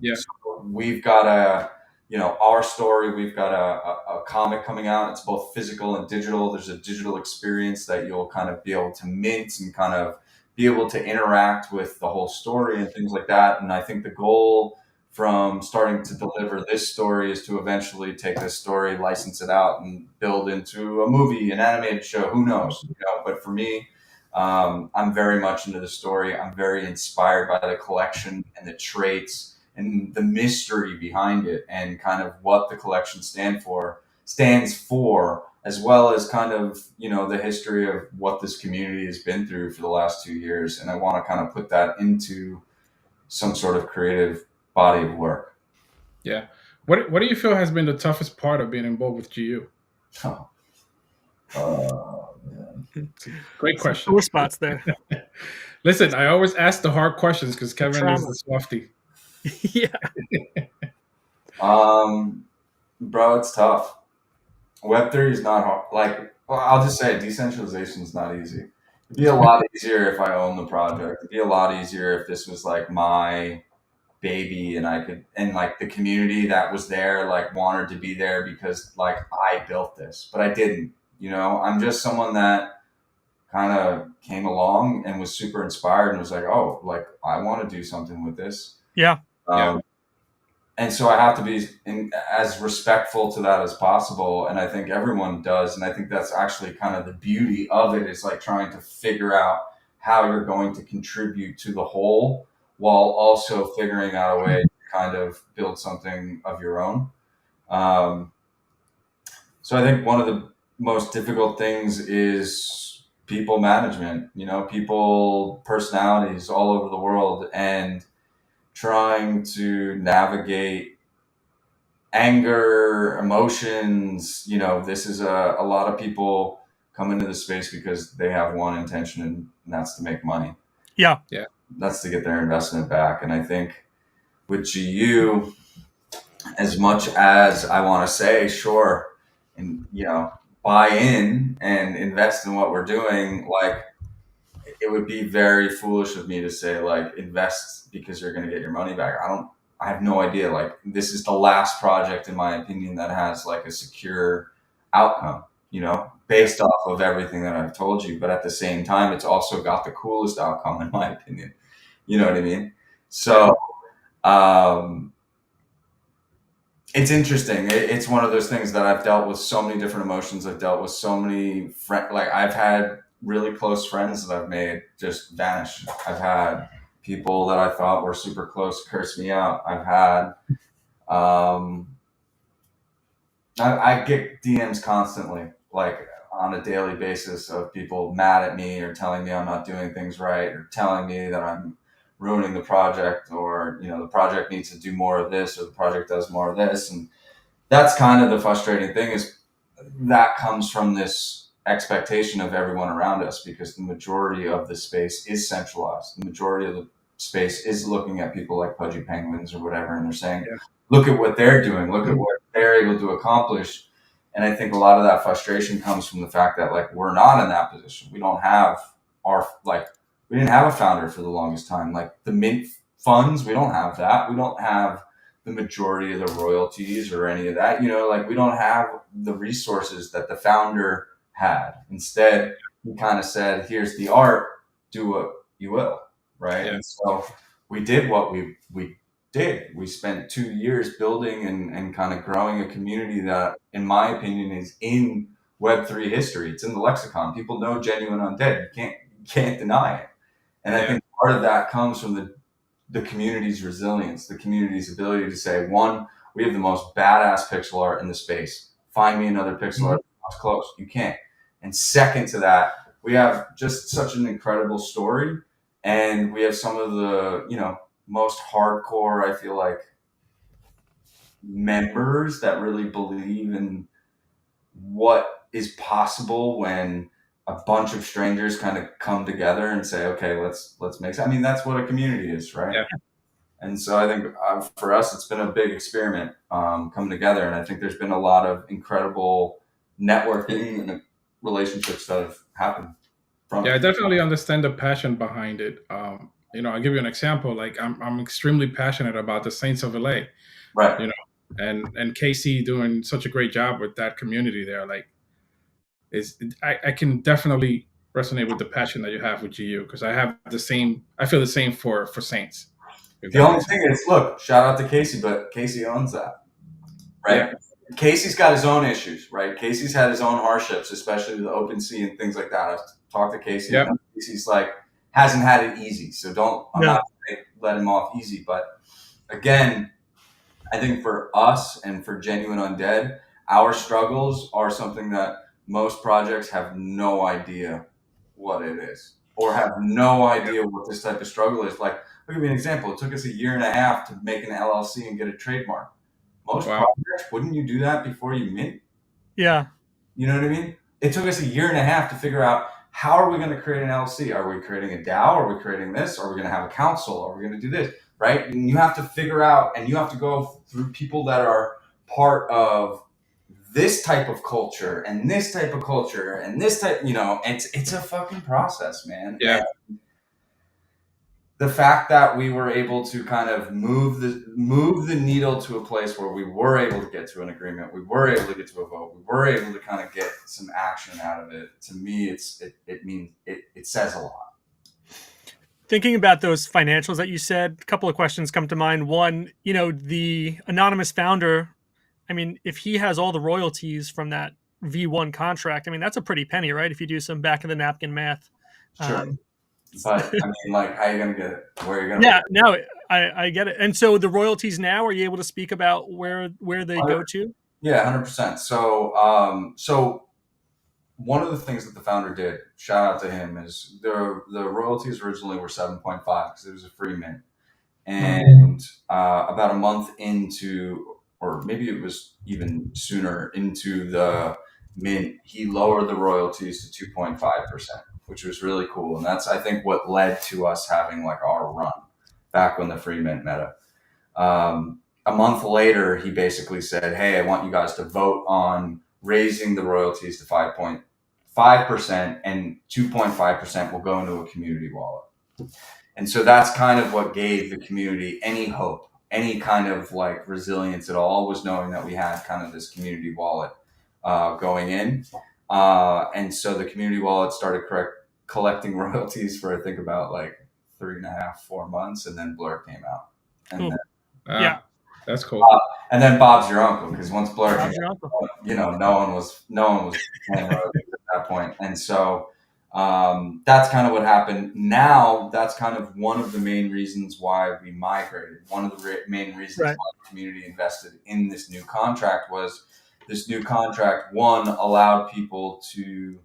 Yeah. So we've got our story. We've got a comic coming out. It's both physical and digital. There's a digital experience that you'll kind of be able to mint and kind of be able to interact with the whole story and things like that. And I think the goal from starting to deliver this story is to eventually take this story, license it out, and build into a movie, an animated show. Who knows? But for me, I'm very much into the story. I'm very inspired by the collection and the traits and the mystery behind it, and kind of what the collection stands for, as well as kind of the history of what this community has been through for the last 2 years. And I want to kind of put that into some sort of creative body of work. Yeah. What do you feel has been the toughest part of being involved with GU? Oh, man. It's a great Some question. sore spots there. Listen, I always ask the hard questions because The Kevin is trauma. the softy. Yeah. Bro, it's tough. Web3 is not hard. Well, I'll just say decentralization is not easy. It'd be a lot easier if I owned the project. It'd be a lot easier if this was like my baby and and like the community that was there, like wanted to be there because like I built this, but I didn't. I'm just someone that kind of came along and was super inspired and was like, oh, like I want to do something with this. Yeah. Yeah. Um, and so I have to be as respectful to that as possible, and I think everyone does, and I think that's actually kind of the beauty of it, is like trying to figure out how you're going to contribute to the whole while also figuring out a way to kind of build something of your own. um, so I think one of the most difficult things is people management, people personalities all over the world, and trying to navigate anger, emotions. This is a lot of people come into the space because they have one intention, and that's to make money. Yeah. Yeah. That's to get their investment back. And I think with GU, as much as I want to say, sure, and buy in and invest in what we're doing, like it would be very foolish of me to say like invest because you're going to get your money back. I have no idea. Like this is the last project in my opinion that has like a secure outcome, based off of everything that I've told you. But at the same time, it's also got the coolest outcome in my opinion. You know what I mean? Yeah. So, um, it's interesting. It's one of those things that I've dealt with so many different emotions. I've dealt with so many like I've had really close friends that I've made just vanish. I've had people that I thought were super close curse me out. I've had um, I get DMs constantly, like on a daily basis, of people mad at me or telling me I'm not doing things right or telling me that I'm ruining the project, or the project needs to do more of this or the project does more of this. And that's kind of the frustrating thing, is that comes from this expectation of everyone around us, because the majority of the space is centralized. The majority of the space is looking at people like Pudgy Penguins or whatever, and they're saying, Yeah. look at what they're doing, look at what they're able to accomplish. And I think a lot of that frustration comes from the fact that, like, we're not in that position. We don't have we didn't have a founder for the longest time. Like the mint funds, we don't have that. We don't have the majority of the royalties or any of that. Like, we don't have the resources that the founder had. Instead, he kind of said, here's the art, do what you will. Right. Yeah. And so we did what we did. We spent 2 years building and kind of growing a community that, in my opinion, is in Web3 history. It's in the lexicon. People know Genuine Undead. You can't deny it. And I think part of that comes from the community's resilience, the community's ability to say, one, we have the most badass pixel art in the space. Find me another pixel art that's close. You can't. And second to that, we have just such an incredible story, and we have some of the most hardcore, I feel like, members that really believe in what is possible when a bunch of strangers kind of come together and say, okay, let's make. I mean, that's what a community is, right? Yeah. And so I think for us, it's been a big experiment coming together, and I think there's been a lot of incredible networking and relationships that have happened from. Yeah, I definitely understand the passion behind it. I'll give you an example. Like I'm extremely passionate about the Saints of LA, Right. And Casey doing such a great job with that community there. Like, I can definitely resonate with the passion that you have with GU, because I feel the same for Saints. The only thing is, look, shout out to Casey, but Casey owns that, right? Yeah. Casey's got his own issues, right? Casey's had his own hardships, especially with OpenSea and things like that. I've talked to Casey. Yep. And Casey's like, hasn't had it easy. So I'm not going to let him off easy. But again, I think for us and for Genuine Undead, our struggles are something that most projects have no idea what it is, or have no idea what this type of struggle is. Like, I'll give you an example. It took us 1.5 years to make an LLC and get a trademark. Most projects, wouldn't you do that before you mint? Yeah. You know what I mean? It took us 1.5 years to figure out, how are we going to create an LLC? Are we creating a DAO? Are we creating this? Are we going to have a council? Are we going to do this? Right? And you have to figure out, and you have to go through people that are part of this type of culture and this type of culture and this type, it's a fucking process, man. Yeah. And the fact that we were able to kind of move the needle to a place where we were able to get to an agreement, we were able to get to a vote, we were able to kind of get some action out of it. To me, it means it says a lot. Thinking about those financials that you said, a couple of questions come to mind. One, the anonymous founder, I mean, if he has all the royalties from that V1 contract, I mean, that's a pretty penny, right? If you do some back of the napkin math. Sure. But I mean, like, how are you going to get it? Where are you going to? Yeah, no, I get it. And so the royalties now, are you able to speak about where they go to? Yeah, 100%. So one of the things that the founder did, shout out to him, is the royalties originally were 7.5 because it was a free mint. And about a month into, or maybe it was even sooner into the mint, he lowered the royalties to 2.5%, which was really cool. And that's, I think, what led to us having like our run back when the free mint meta. A month later, he basically said, hey, I want you guys to vote on raising the royalties to 5.5%, and 2.5% will go into a community wallet. And so that's kind of what gave the community any hope, any kind of like resilience at all, was knowing that we had kind of this community wallet going in. And so the community wallet started collecting royalties for, I think, about like 3.5, 4 months, and then Blur came out. And then, that's cool. And then Bob's your uncle, because once Blur came out, no one was playing royalties at that point. And so that's kind of what happened. Now that's kind of one of the main reasons why we migrated. One of the main reasons why the community invested in this new contract was this new contract, one, allowed people to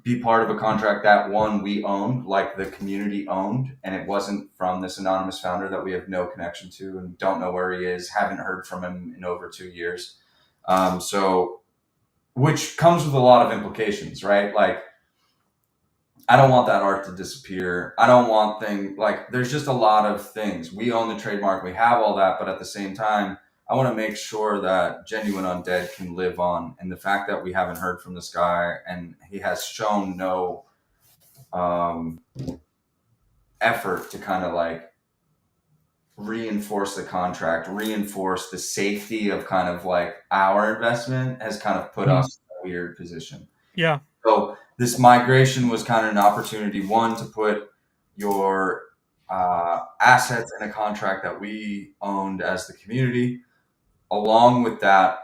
be part of a contract that one we owned, like the community owned, and it wasn't from this anonymous founder that we have no connection to and don't know where he is, haven't heard from him in over 2 years. So, which comes with a lot of implications, right? Like, I don't want that art to disappear. I don't want things like there's just a lot of things. We own the trademark, we have all that, but at the same time, I want to make sure that Genuine Undead can live on. And the fact that we haven't heard from this guy and he has shown no um, effort to kind of like reinforce the contract, reinforce the safety of kind of like our investment has kind of put us in a weird position. Yeah. So this migration was kind of an opportunity, one, to put your assets in a contract that we owned as the community. Along with that,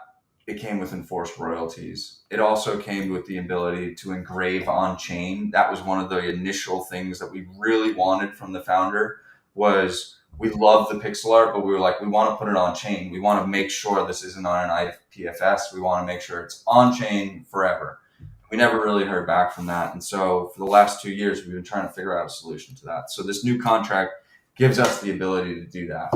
it came with enforced royalties. It also came with the ability to engrave on chain. That was one of the initial things that we really wanted from the founder. Was we love the pixel art, but we were like, we want to put it on chain. We want to make sure this isn't on an IPFS. We want to make sure it's on chain forever. We never really heard back from that. And so for the last 2 years, we've been trying to figure out a solution to that. So this new contract gives us the ability to do that.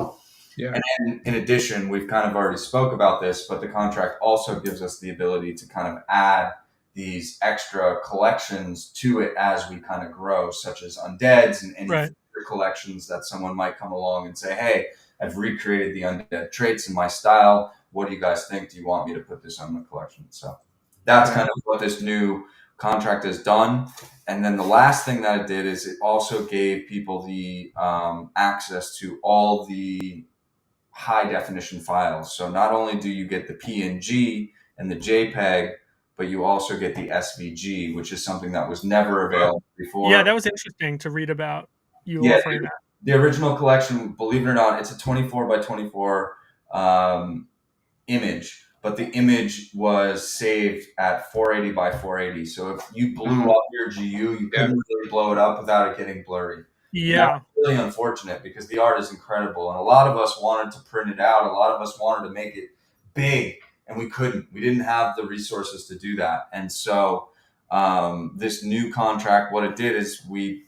Yeah. And then in addition, we've kind of already spoke about this, but the contract also gives us the ability to kind of add these extra collections to it as we kind of grow, such as Undeads and any future collections that someone might come along and say, hey, I've recreated the Undead traits in my style. What do you guys think? Do you want me to put this on the collection? So that's kind of what this new contract has done. And then the last thing that it did is it also gave people the access to all the high definition files. So not only do you get the PNG and the JPEG, but you also get the SVG, which is something that was never available before. Yeah, that was interesting to read about you offering that. The original collection, believe it or not, it's a 24 by 24 image, but the image was saved at 480 by 480. So if you blew up your GU, you couldn't really blow it up without it getting blurry. Yeah. That's really unfortunate because the art is incredible. And a lot of us wanted to print it out. A lot of us wanted to make it big and we couldn't. We didn't have the resources to do that. And so this new contract, what it did is we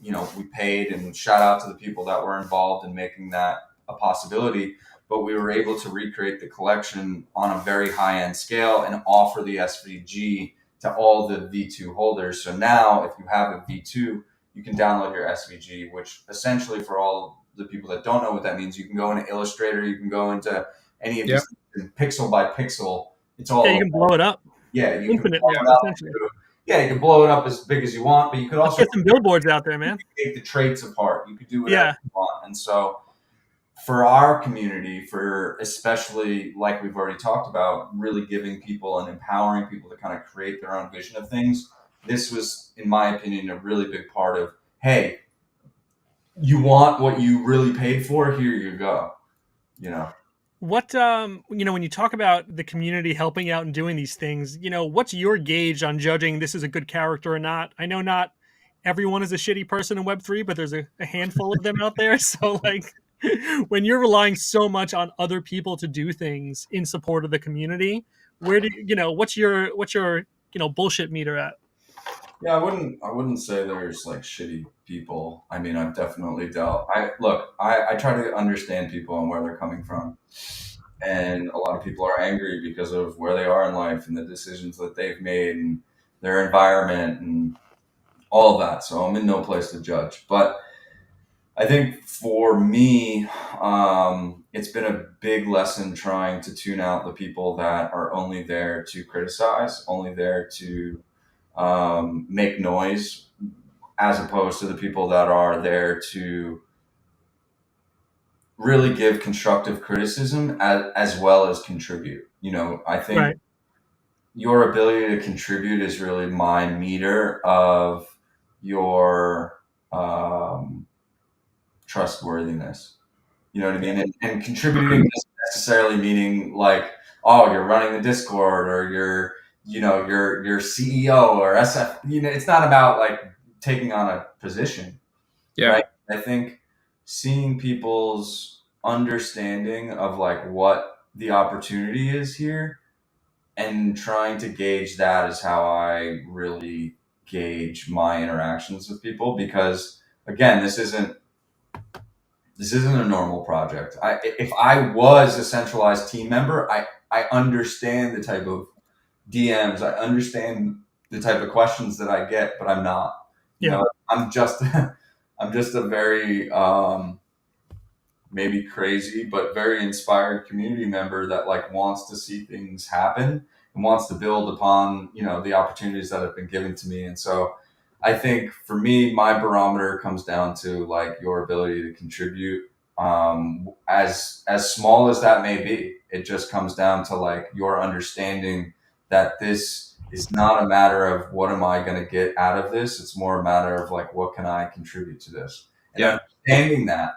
paid, and shout out to the people that were involved in making that a possibility. But we were able to recreate the collection on a very high end scale and offer the SVG to all the V2 holders. So now if you have a V2, you can download your SVG, which essentially for all the people that don't know what that means, you can go into Illustrator, you can go into any of these pixel by pixel. It's all you can blow it up. Yeah, you infinitely. Can blow it up. Yeah, you can blow it up as big as you want, but you could also get some billboards out there, man. Take the traits apart. You could do whatever you want. And so for our community, for especially like we've already talked about, really giving people and empowering people to kind of create their own vision of things, this was, in my opinion, a really big part of, hey, you want what you really paid for, here you go. What when you talk about the community helping out and doing these things, what's your gauge on judging this is a good character or not? I know not everyone is a shitty person in Web3, but there's a handful of them out there. So like when you're relying so much on other people to do things in support of the community, where do what's your bullshit meter at? Yeah, I wouldn't say there's like shitty people. I mean, I've definitely dealt. I try to understand people and where they're coming from. And a lot of people are angry because of where they are in life and the decisions that they've made and their environment and all of that. So I'm in no place to judge. But I think for me, it's been a big lesson trying to tune out the people that are only there to criticize, only there to make noise, as opposed to the people that are there to really give constructive criticism as well as contribute. I think your ability to contribute is really my meter of your trustworthiness. You know what I mean? And contributing doesn't necessarily meaning like, oh, you're running the Discord or you're your CEO or SF. It's not about like taking on a position. Yeah. Right? I think seeing people's understanding of like what the opportunity is here and trying to gauge that is how I really gauge my interactions with people, because again, this isn't a normal project. If I was a centralized team member, I understand the type of DMs, I understand the type of questions that I get, but I'm not. You Yeah. know, I'm just I'm just a very maybe crazy but very inspired community member that like wants to see things happen and wants to build upon, the opportunities that have been given to me. And so I think for me, my barometer comes down to like your ability to contribute, as small as that may be. It just comes down to like your understanding that this is not a matter of what am I going to get out of this. It's more a matter of like what can I contribute to this. And Yeah.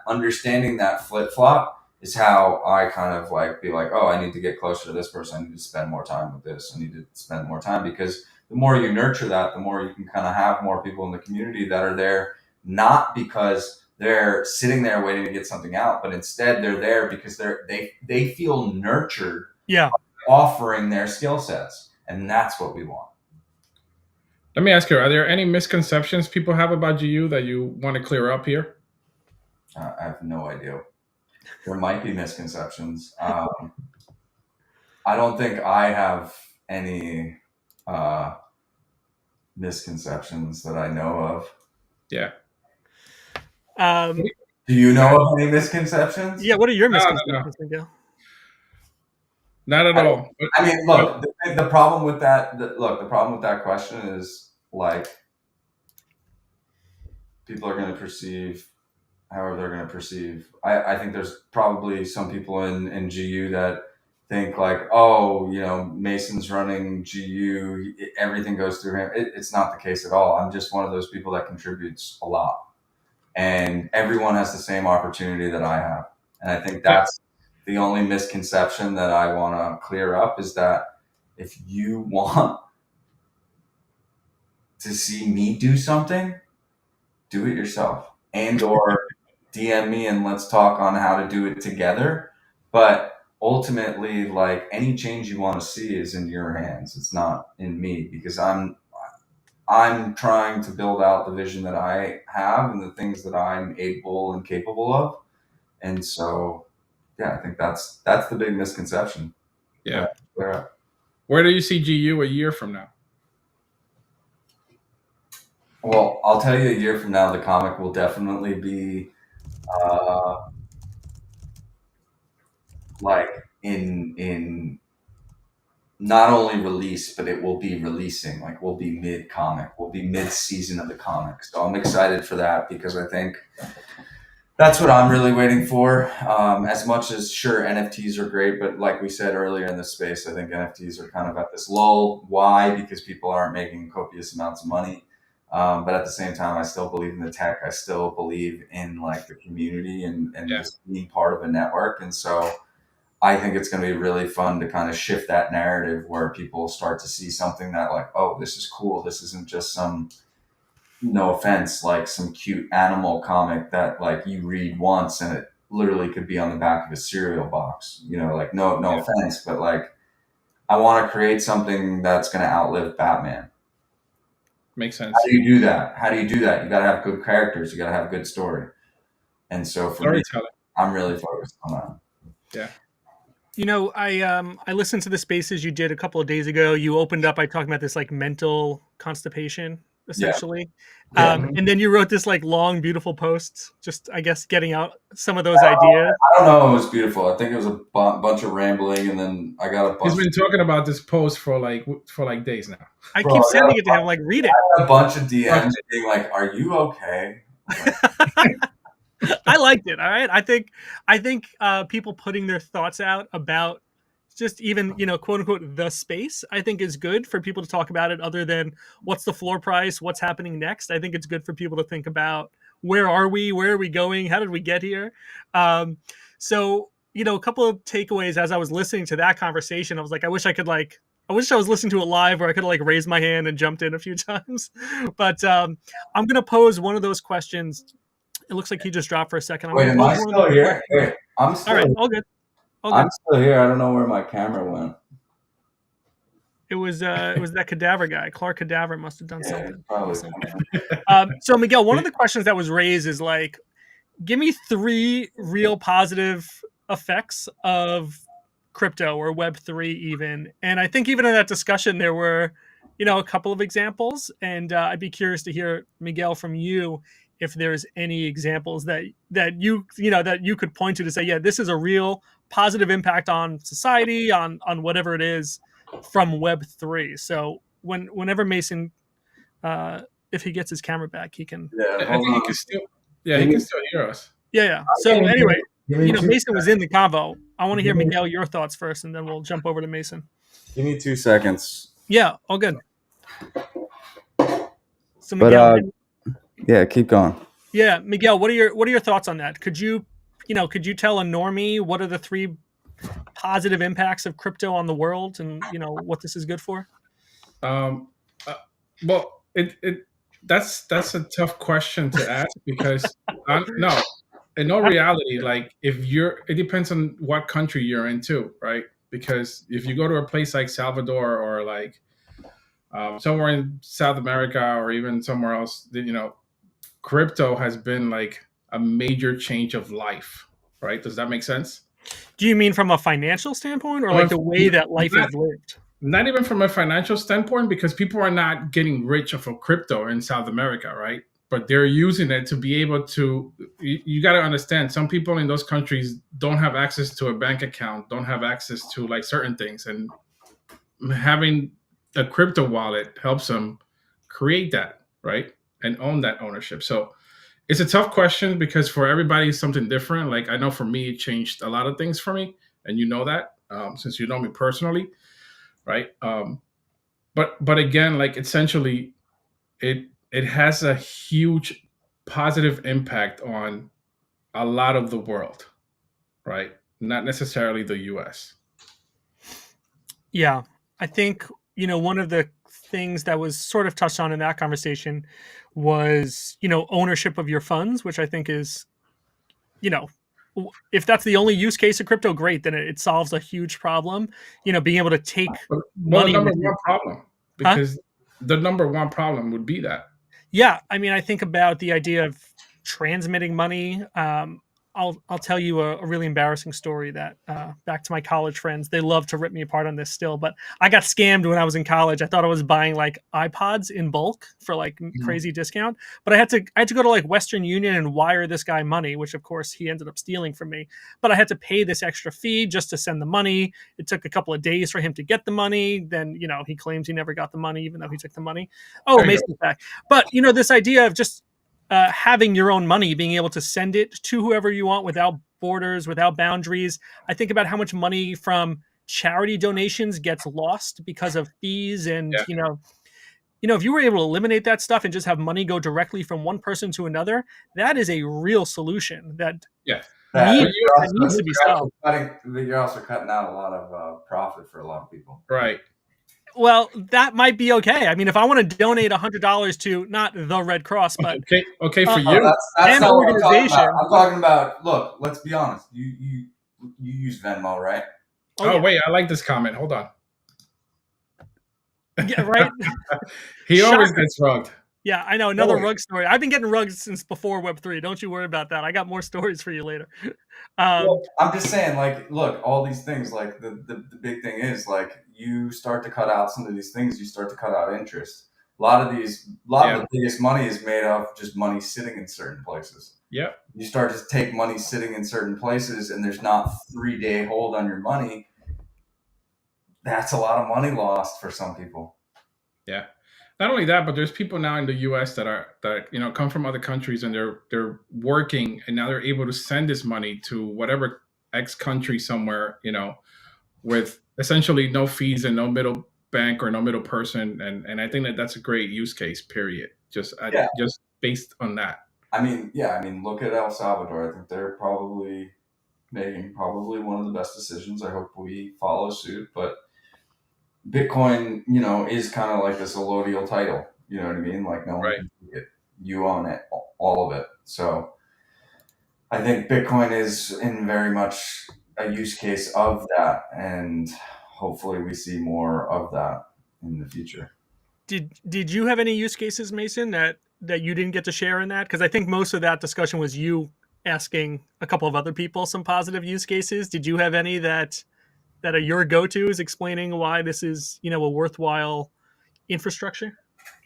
understanding that flip flop is how I kind of like be like, oh, I need to get closer to this person. I need to spend more time with this. I need to spend more time, because the more you nurture that, the more you can kind of have more people in the community that are there, not because they're sitting there waiting to get something out, but instead they're there because they feel nurtured, Yeah. offering their skill sets, and that's what we want. Let me ask you: are there any misconceptions people have about GU that you want to clear up here? I have no idea. There might be misconceptions. I don't think I have any misconceptions that I know of. Yeah. Um, Do you know of any misconceptions? yeah. What are your No, misconceptions, Miguel? not at all. But, I mean, look, the problem with that, the problem with that question is like people are going to perceive however they're going to perceive. I think there's probably some people in GU that think like, oh, Mason's running GU, everything goes through him. It's not the case at all. I'm just one of those people that contributes a lot, and everyone has the same opportunity that I have. And I think yeah, that's the only misconception that I want to clear up, is that if you want to see me do something, do it yourself, and or DM me and let's talk on how to do it together. But ultimately, like any change you want to see is in your hands. It's not in me, because I'm trying to build out the vision that I have and the things that I'm able and capable of. And so, yeah, I think that's the big misconception. yeah. Yeah. Where do you see GU a year from now? Well, I'll tell you, a year from now, the comic will definitely be uh, like in not only release, but it will be releasing. Like we'll be mid comic, we'll be mid season of the comic. So I'm excited for that, because I think that's what I'm really waiting for. As much as sure NFTs are great, but like we said earlier in this space, I think NFTs are kind of at this lull. Why? Because people aren't making copious amounts of money. But at the same time, I still believe in the tech. I still believe in like the community and Yeah, just being part of a network. And so I think it's going to be really fun to kind of shift that narrative where people start to see something that like, oh, this is cool. This isn't just some, no offense, like some cute animal comic that like you read once and it literally could be on the back of a cereal box. Like no yeah. offense, but like I want to create something that's going to outlive Batman. Makes How sense. do you do that? How do you do that? You got to have good characters. You got to have a good story. And so for me, Storytelling. I'm really focused on that. Yeah. I listened to the spaces you did a couple of days ago. You opened up by talking about this like mental constipation, Yeah. essentially. Yeah. And then you wrote this like long, beautiful post, just I guess getting out some of those ideas. I don't know. It was beautiful. I think it was a bunch of rambling, and then I got a He's bunch. been talking about this post for like days now. I Bro, keep I got sending it to him, like, read it. a bunch of DMs being like, "Are you okay?" I liked it. All right. I think people putting their thoughts out about just even, quote unquote, the space, I think is good for people to talk about it, other than what's the floor price, what's happening next. I think it's good for people to think about where are we going, how did we get here. So, a couple of takeaways as I was listening to that conversation. I was like, I wish I was listening to it live where I could have like raised my hand and jumped in a few times. But I'm going to pose one of those questions. It looks like he just dropped for a second. I'm Wait, going to am I pose one of still those here? questions. Wait, I'm All right, still. all good, all I'm good. still here. I don't know where my camera went. It was that cadaver guy. Clark Cadaver must have done Yeah, something. probably. So Miguel, one of the questions that was raised is like, give me 3 real positive effects of crypto or Web3 even. And I think even in that discussion there were, a couple of examples. And I'd be curious to hear, Miguel, from you if there's any examples that you could point to say, yeah, this is a real positive impact on society, on whatever it is from Web3. So whenever Mason, if he gets his camera back, he can. Yeah, I hold think he on. can still. Yeah, he Give can me, still hear us. Yeah. give So me, anyway, give me two, Mason was in the convo. I want to hear, give me, Miguel, your thoughts first, and then we'll jump over to Mason. give me 2 seconds. Yeah, all good. So But Miguel, yeah, keep going. yeah, Miguel, what are your thoughts on that? Could you tell a normie what are the 3 positive impacts of crypto on the world, and what this is good for? Um, uh, well, that's a tough question to ask because no, in all reality, like it depends on what country you're in too, right? Because if you go to a place like Salvador or like somewhere in South America or even somewhere else, crypto has been like a major change of life, right? Does that make sense? Do you mean from a financial standpoint, or like Well, the way that life not, is lived? not even from a financial standpoint, because people are not getting rich off of crypto in South America, right? But they're using it to be able to. You got to understand, some people in those countries don't have access to a bank account, don't have access to like certain things, and having a crypto wallet helps them create that, right? And own that ownership. So it's a tough question because for everybody, it's something different. Like I know for me, it changed a lot of things for me, and you know that since you know me personally, right? But again, like essentially, it has a huge positive impact on a lot of the world, right? Not necessarily the U.S. Yeah, I think one of the things that was sort of touched on in that conversation was ownership of your funds, which I think is you know if that's the only use case of crypto, great, then it solves a huge problem. Being able to take Well, the money number with you. one problem, Huh? because the number one problem would be that. Yeah, I mean, I think about the idea of transmitting money. I'll tell you a really embarrassing story that back to my college friends. They love to rip me apart on this still, but I got scammed when I was in college. I thought I was buying like iPods in bulk for like Mhm. crazy discount, but I had to go to like Western Union and wire this guy money, which of course he ended up stealing from me. But I had to pay this extra fee just to send the money. It took a couple of days for him to get the money. Then he claims he never got the money, even though he took the money. Oh, There you go. Mason's back. But this idea of just having your own money, being able to send it to whoever you want without borders, without boundaries. I think about how much money from charity donations gets lost because of fees, and Yeah, if you were able to eliminate that stuff and just have money go directly from one person to another, that is a real solution that yeah. That But you needs to be solved. you're also cutting out a lot of profit for a lot of people. right. Well, that might be okay. I mean, if I want to donate $100 to not the Red Cross, but Okay, for No, you. that's an not what I'm talking about. organization. I'm talking about. Look, let's be honest. You use Venmo, right? Oh Oh yeah, wait, I like this comment. Hold on. yeah, right. He always Shocker. gets rugged. Yeah, I know, another rug story. I've been getting rugs since before Web3. Don't you worry about that. I got more stories for you later. Well, I'm just saying, like, look, all these things, like the big thing is like you start to cut out some of these things, you start to cut out interest. A lot of Yeah, the biggest money is made off just money sitting in certain places. yeah, You start to take money sitting in certain places, and there's not 3-day hold on your money. That's a lot of money lost for some people. yeah. Not only that, but there's people now in the U.S. that come from other countries and they're working and now they're able to send this money to whatever X country somewhere, with essentially no fees and no middle bank or no middle person, and I think that that's a great use case. Period. Yeah. Just based on that. I mean, yeah, I mean, look at El Salvador. I think they're probably making probably one of the best decisions. I hope we follow suit. But Bitcoin, is kind of like this allodial title. You know what I mean? Like no one Right. can take it. You own it, all of it. So I think Bitcoin is in very much a use case of that, and hopefully we see more of that. in the future. Did you have any use cases, Mason, that you didn't get to share in that? Because I think most of that discussion was you asking a couple of other people some positive use cases. Did you have any that are your go-tos explaining why this is, a worthwhile infrastructure?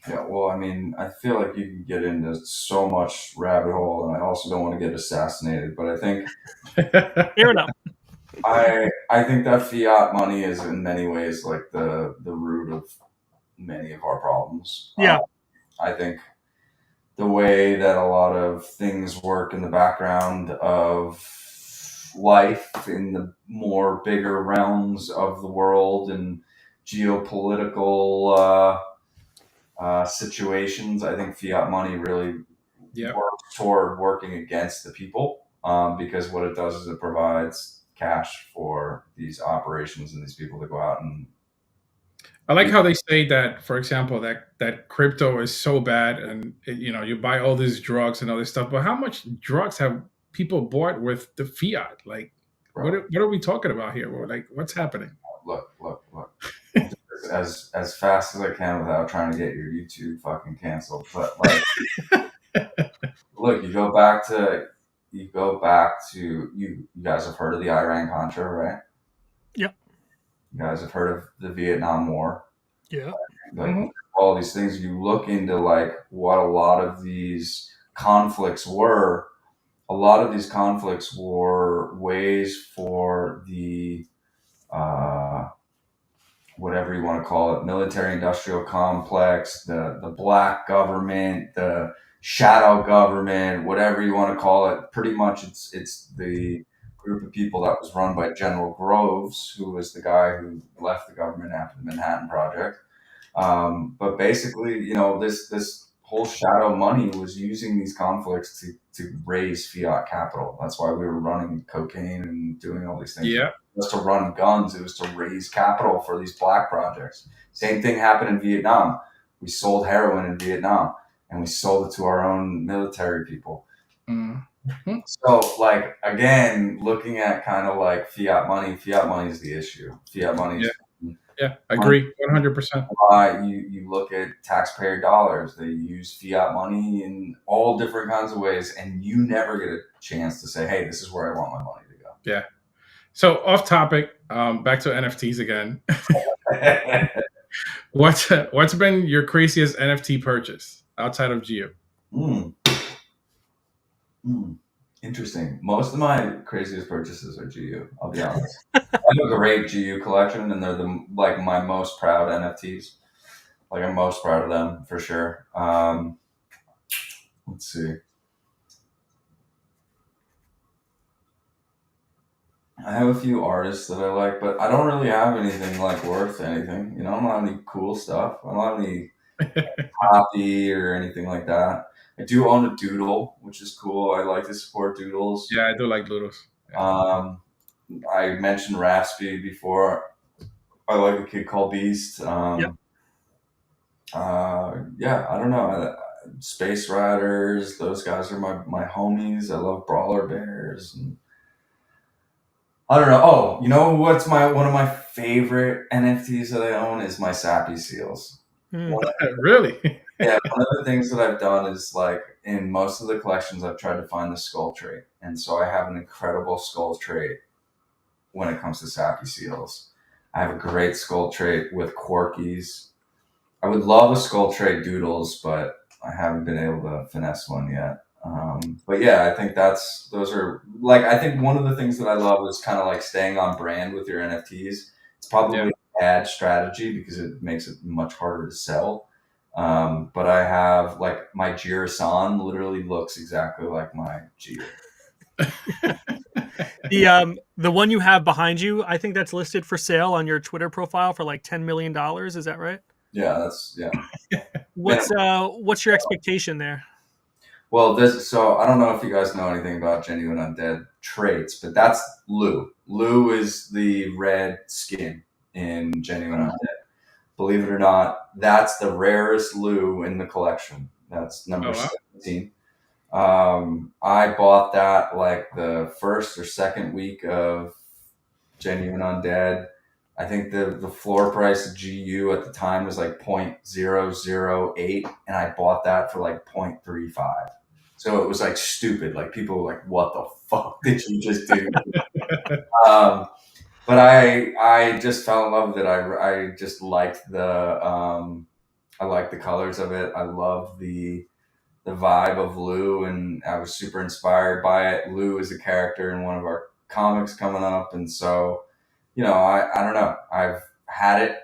Yeah, well, I mean, I feel like you can get into so much rabbit hole, and I also don't want to get assassinated. But I think Fair enough. I think that fiat money is in many ways like the root of many of our problems. Yeah. I think the way that a lot of things work in the background of life in the more bigger realms of the world and geopolitical situations, I think fiat money really Yeah. works toward working against the people, because what it does is it provides cash for these operations and these people to go out and. I like how they say that, for example, that crypto is so bad, and you buy all these drugs and all this stuff. But how much drugs have people bought with the fiat? Like, what are we talking about here? Like, what's happening? Look. As fast as I can without trying to get your YouTube fucking canceled. But like, look, you guys have heard of the Iran Contra, right? Yep. You guys have heard of the Vietnam War. Yeah. Like all these things, you look into like what a lot of these conflicts were. A lot of these conflicts were ways for the whatever you want to call it, military industrial complex, the black government, the shadow government, whatever you want to call it. Pretty much it's the group of people that was run by General Groves, who was the guy who left the government after the Manhattan Project. But basically, this whole shadow money was using these conflicts to raise fiat capital. That's why we were running cocaine and doing all these things. Yeah. It was to run guns. It was to raise capital for these black projects. Same thing happened in Vietnam. We sold heroin in Vietnam, and we sold it to our own military people. Mm-hmm. So, like, again, looking at kind of like fiat money is the issue. Fiat money is. Yeah, I agree 100%. You look at taxpayer dollars. They use fiat money in all different kinds of ways, and you never get a chance to say, hey, this is where I want my money to go. Yeah. So off topic, back to NFTs again. What's been your craziest NFT purchase outside of Geo? Interesting. Most of my craziest purchases are GU. I'll be honest. I have a great GU collection, and they're my most proud NFTs. Like, I'm most proud of them for sure. Let's see. I have a few artists that I like, but I don't really have anything like worth anything. I don't have any cool stuff. I don't have any copy or anything like that. I do own a doodle, which is cool. I like to support doodles. Yeah, I do like doodles. Yeah. I mentioned Raspy before. I like a kid called Beast. Yeah, I don't know. Space Riders, those guys are my homies. I love Brawler Bears. And I don't know. Oh, you know what's one of my favorite NFTs that I own is my Sappy Seals. Really? Yeah, one of the things that I've done is, like, in most of the collections, I've tried to find the skull trait. And so I have an incredible skull trait when it comes to Sappy Seals. I have a great skull trait with Quarkies. I would love a skull trait Doodles, but I haven't been able to finesse one yet. But yeah, I think I think one of the things that I love is kind of like staying on brand with your NFTs. It's probably a bad strategy because it makes it much harder to sell. But I have, like, my Jira-san literally looks exactly like my Jira. The one you have behind you, I think that's listed for sale on your Twitter profile for like $10 million. Is that right? Yeah, What's your expectation there? Well, so I don't know if you guys know anything about genuine undead traits, but that's Lou. Lou is the red skin in genuine undead. Believe it or not, that's the rarest Lou in the collection. That's number 17. I bought that like the first or second week of genuine undead. I think the floor price of GU at the time was like 0.008, and I bought that for like 0.35. So it was like stupid. Like people were like, "What the fuck did you just do?" Um, but I just fell in love with it. I just liked I liked the colors of it. I loved the vibe of Lou, and I was super inspired by it. Lou is a character in one of our comics coming up, and so I don't know. I've had it.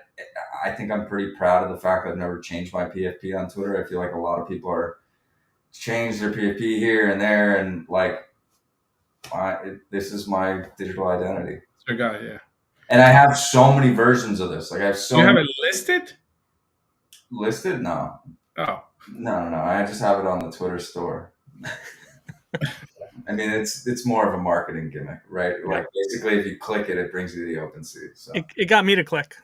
I think I'm pretty proud of the fact that I've never changed my PFP on Twitter. I feel like a lot of people are changed their PFP here and there, and like this is my digital identity. So, guy, yeah. And I have so many versions of this. Like I have so You have many it listed? listed. No, Oh, no. I just have it on the Twitter store. I mean, it's more of a marketing gimmick, right? Yeah. Like basically, if you click it, it brings you to the OpenSea. So It got me to click.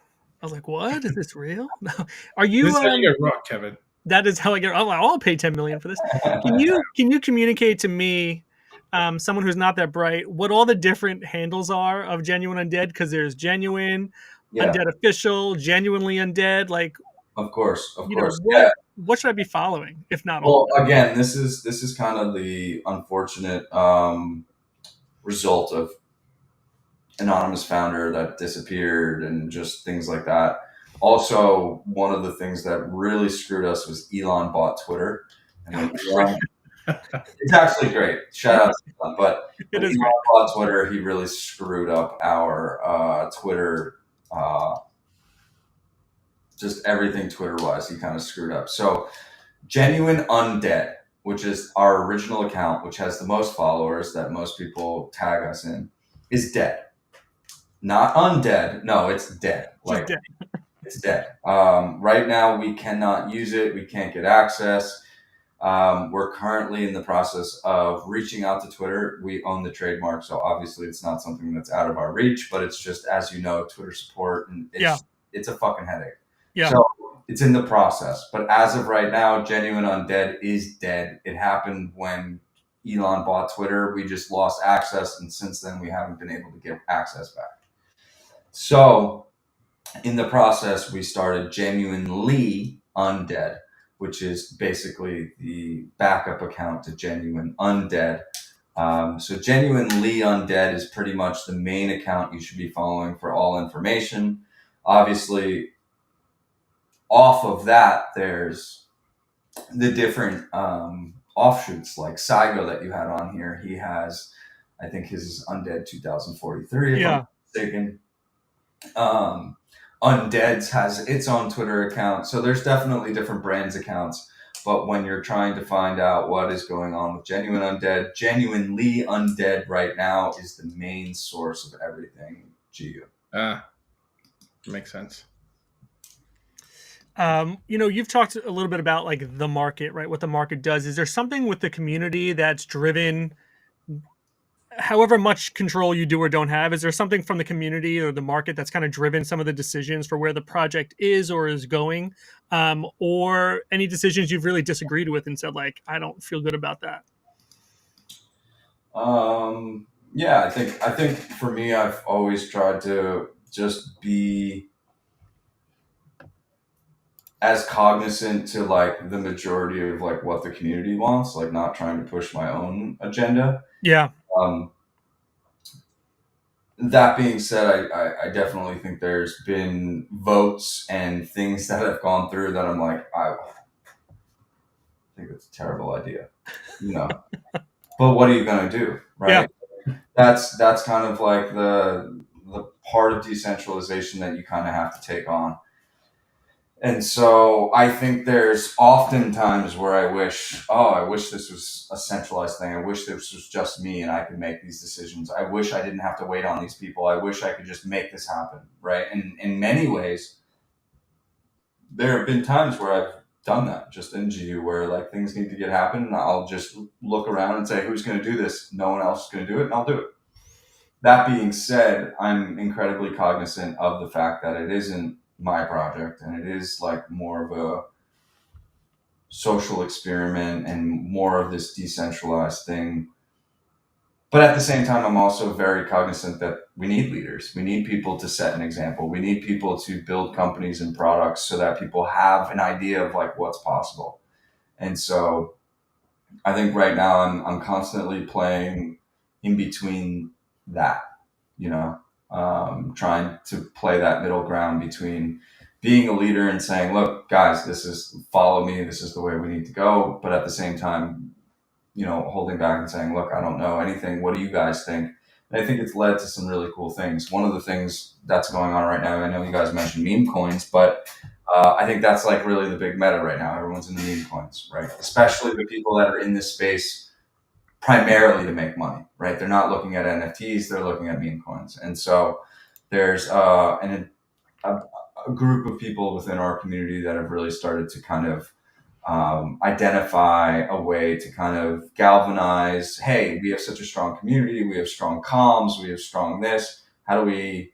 I was like, "What is this real?" No. Are you? this is how you get rocked, Kevin. That is how I get. I'll pay 10 million for this. Can you communicate to me, someone who's not that bright, what all the different handles are of Genuine Undead? Because there's Genuine, yeah, Undead Official, Genuinely Undead. Like, of course, you know, yeah. what should I be following if not all Well, of them? again, this is kind of the unfortunate result of anonymous founder that disappeared and just things like that. Also, one of the things that really screwed us was Elon bought Twitter. And when Elon, it's actually great. Shout out to Elon. But It when is Elon great. bought Twitter, he really screwed up our Twitter, just everything Twitter wise. He kind of screwed up. So, Genuine Undead, which is our original account, which has the most followers that most people tag us in, is dead. Not undead. No, it's dead. Just dead. It's dead. Right now, we cannot use it. We can't get access. We're currently in the process of reaching out to Twitter. We own the trademark, so obviously it's not something that's out of our reach. But it's just, as you know, Twitter support, and it's a fucking headache. Yeah. So it's in the process. But as of right now, Genuine Undead is dead. It happened when Elon bought Twitter. We just lost access, and since then we haven't been able to get access back. So in the process, we started Genuinely Undead, which is basically the backup account to Genuine Undead. So Genuinely Undead is pretty much the main account you should be following for all information. Obviously, off of that, there's the different offshoots, like Saigo that you had on here. He has, I think his is Undead 2043, if I'm mistaken. Undead's has its own Twitter account. So there's definitely different brands accounts. But when you're trying to find out what is going on with Genuine Undead, Genuinely Undead right now is the main source of everything GU. Makes sense. You've talked a little bit about like the market, right? What the market does. Is there something with the community that's driven, however much control you do or don't have, is there something from the community or the market that's kind of driven some of the decisions for where the project is or is going, or any decisions you've really disagreed with and said, like, I don't feel good about that? Yeah, I think for me, I've always tried to just be as cognizant to like the majority of like what the community wants, like not trying to push my own agenda. Yeah. That being said, I definitely think there's been votes and things that have gone through that I'm like, I think it's a terrible idea, But what are you going to do, right? Yeah. That's kind of like the part of decentralization that you kind of have to take on. And so I think there's often times where I wish this was a centralized thing. I wish this was just me and I could make these decisions. I wish I didn't have to wait on these people. I wish I could just make this happen, right? And in many ways, there have been times where I've done that just in GU where like things need to get happen and I'll just look around and say, who's going to do this? No one else is going to do it, and I'll do it. That being said, I'm incredibly cognizant of the fact that it isn't my project and it is like more of a social experiment and more of this decentralized thing. But at the same time, I'm also very cognizant that we need leaders. We need people to set an example. We need people to build companies and products so that people have an idea of like what's possible. And so I think right now I'm constantly playing in between that, you know, trying to play that middle ground between being a leader and saying, look, guys, this is follow me. This is the way we need to go. But at the same time, holding back and saying, look, I don't know anything. What do you guys think? And I think it's led to some really cool things. One of the things that's going on right now, I know you guys mentioned meme coins, but I think that's like really the big meta right now. Everyone's in the meme coins, right? Especially the people that are in this space primarily to make money, right? They're not looking at NFTs, they're looking at meme coins. And so there's a group of people within our community that have really started to kind of identify a way to kind of galvanize, hey, we have such a strong community, we have strong comms, we have strong this. How do we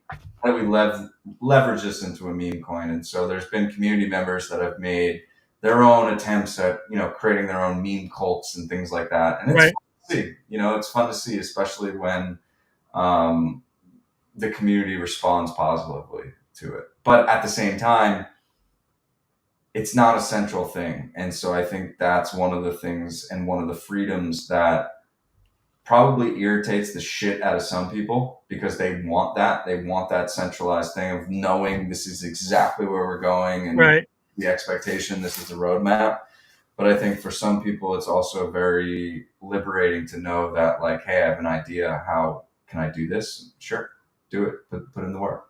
leverage this into a meme coin? And so there's been community members that have made their own attempts at creating their own meme cults and things like that. And it's Right. fun to see. It's fun to see, especially when um, the community responds positively to it. But at the same time, it's not a central thing. And so I think that's one of the things and one of the freedoms that probably irritates the shit out of some people because they want that. They want that centralized thing of knowing this is exactly where we're going and Right. the expectation, this is the roadmap. But I think for some people, it's also very liberating to know that, like, hey, I have an idea. How can I do this? Sure, do it. Put in the work.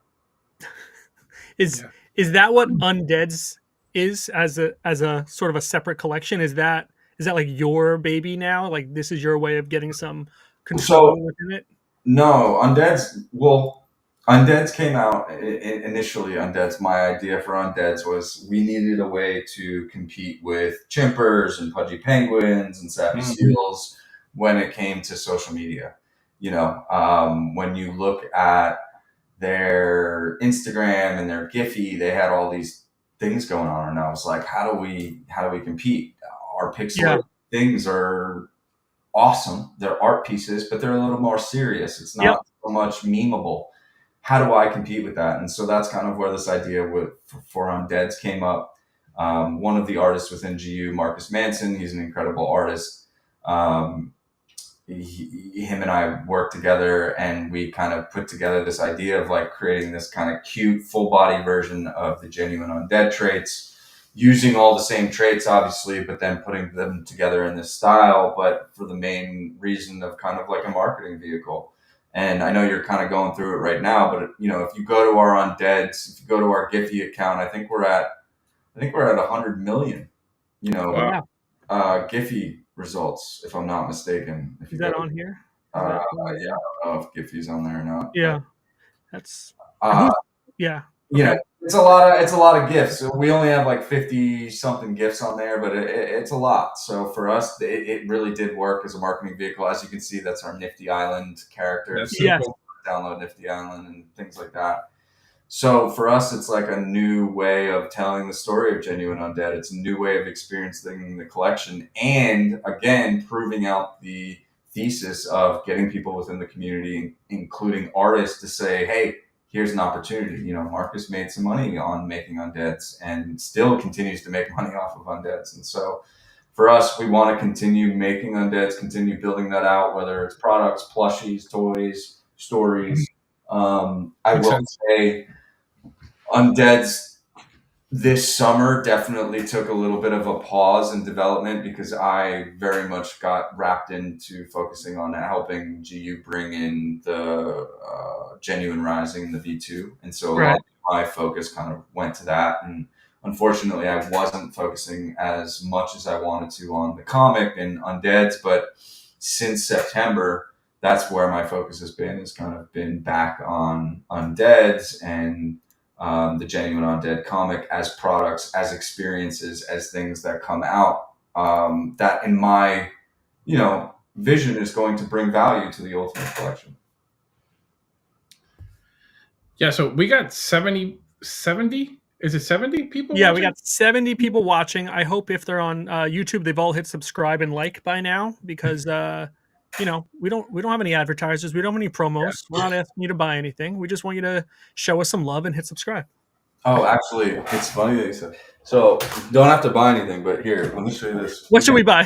Is Yeah. is that what Undead's is as a sort of a separate collection? Is that like your baby now? Like this is your way of getting some So control within it? no, Undead's came out initially. Undead's my idea for Undead's was we needed a way to compete with chimpers and pudgy penguins and sappy seals when it came to social media. When you look at their Instagram and their Giphy, they had all these things going on, and I was like, how do we compete? Our Yeah. pixel things are awesome. They're art pieces, but they're a little more serious. It's Yep. not so much memeable. How do I compete with that? And so that's kind of where this idea for Undeads came up. One of the artists within GU, Marcus Manson, he's an incredible artist. Um, him and I worked together and we kind of put together this idea of like creating this kind of cute full body version of the genuine undead traits, using all the same traits obviously, but then putting them together in this style, but for the main reason of kind of like a marketing vehicle. And I know you're kind of going through it right now, but if you go to our undeads, if you go to our Giphy account, I think we're at 100 million, you know, Oh Wow. wow. Giphy results, if I'm not mistaken. If Is you go, that on here? Is uh, that yeah, I don't know if Giphy's on there or not. Yeah. That's Uh, who's yeah. you Okay. know, it's a lot of gifts. So we only have like 50 something gifts on there, but it's a lot. So for us, it really did work as a marketing vehicle. As you can see, that's our Nifty Island character. That's so Yes. cool. Download Nifty Island and things like that. So for us, it's like a new way of telling the story of Genuine Undead. It's a new way of experiencing the collection, and again, proving out the thesis of getting people within the community, including artists, to say, "Hey, here's an opportunity." Marcus made some money on making Undeads, and still continues to make money off of Undeads. And so, for us, we want to continue making Undeads, continue building that out, whether it's products, plushies, toys, stories. I Makes will sense. say Undead's this summer definitely took a little bit of a pause in development because I very much got wrapped into focusing on helping GU bring in the Genuine Rising, the V2. And so a lot Right. of my focus kind of went to that. And unfortunately, I wasn't focusing as much as I wanted to on the comic and Undeads. But since September, that's where my focus has kind of been back on Undeads and the Genuine Undead comic as products, as experiences, as things that come out that in my, vision is going to bring value to the Ultimate Collection. Yeah, so we got 70. Is it 70 people Yeah, we watching? got 70 people watching. I hope if they're on YouTube, they've all hit subscribe and like by now because we don't have any advertisers. We don't have any promos. We're not asking you to buy anything. We just want you to show us some love and hit subscribe. Oh, actually, it's funny that you said. So you don't have to buy anything, but here, let me show you this. What should we buy?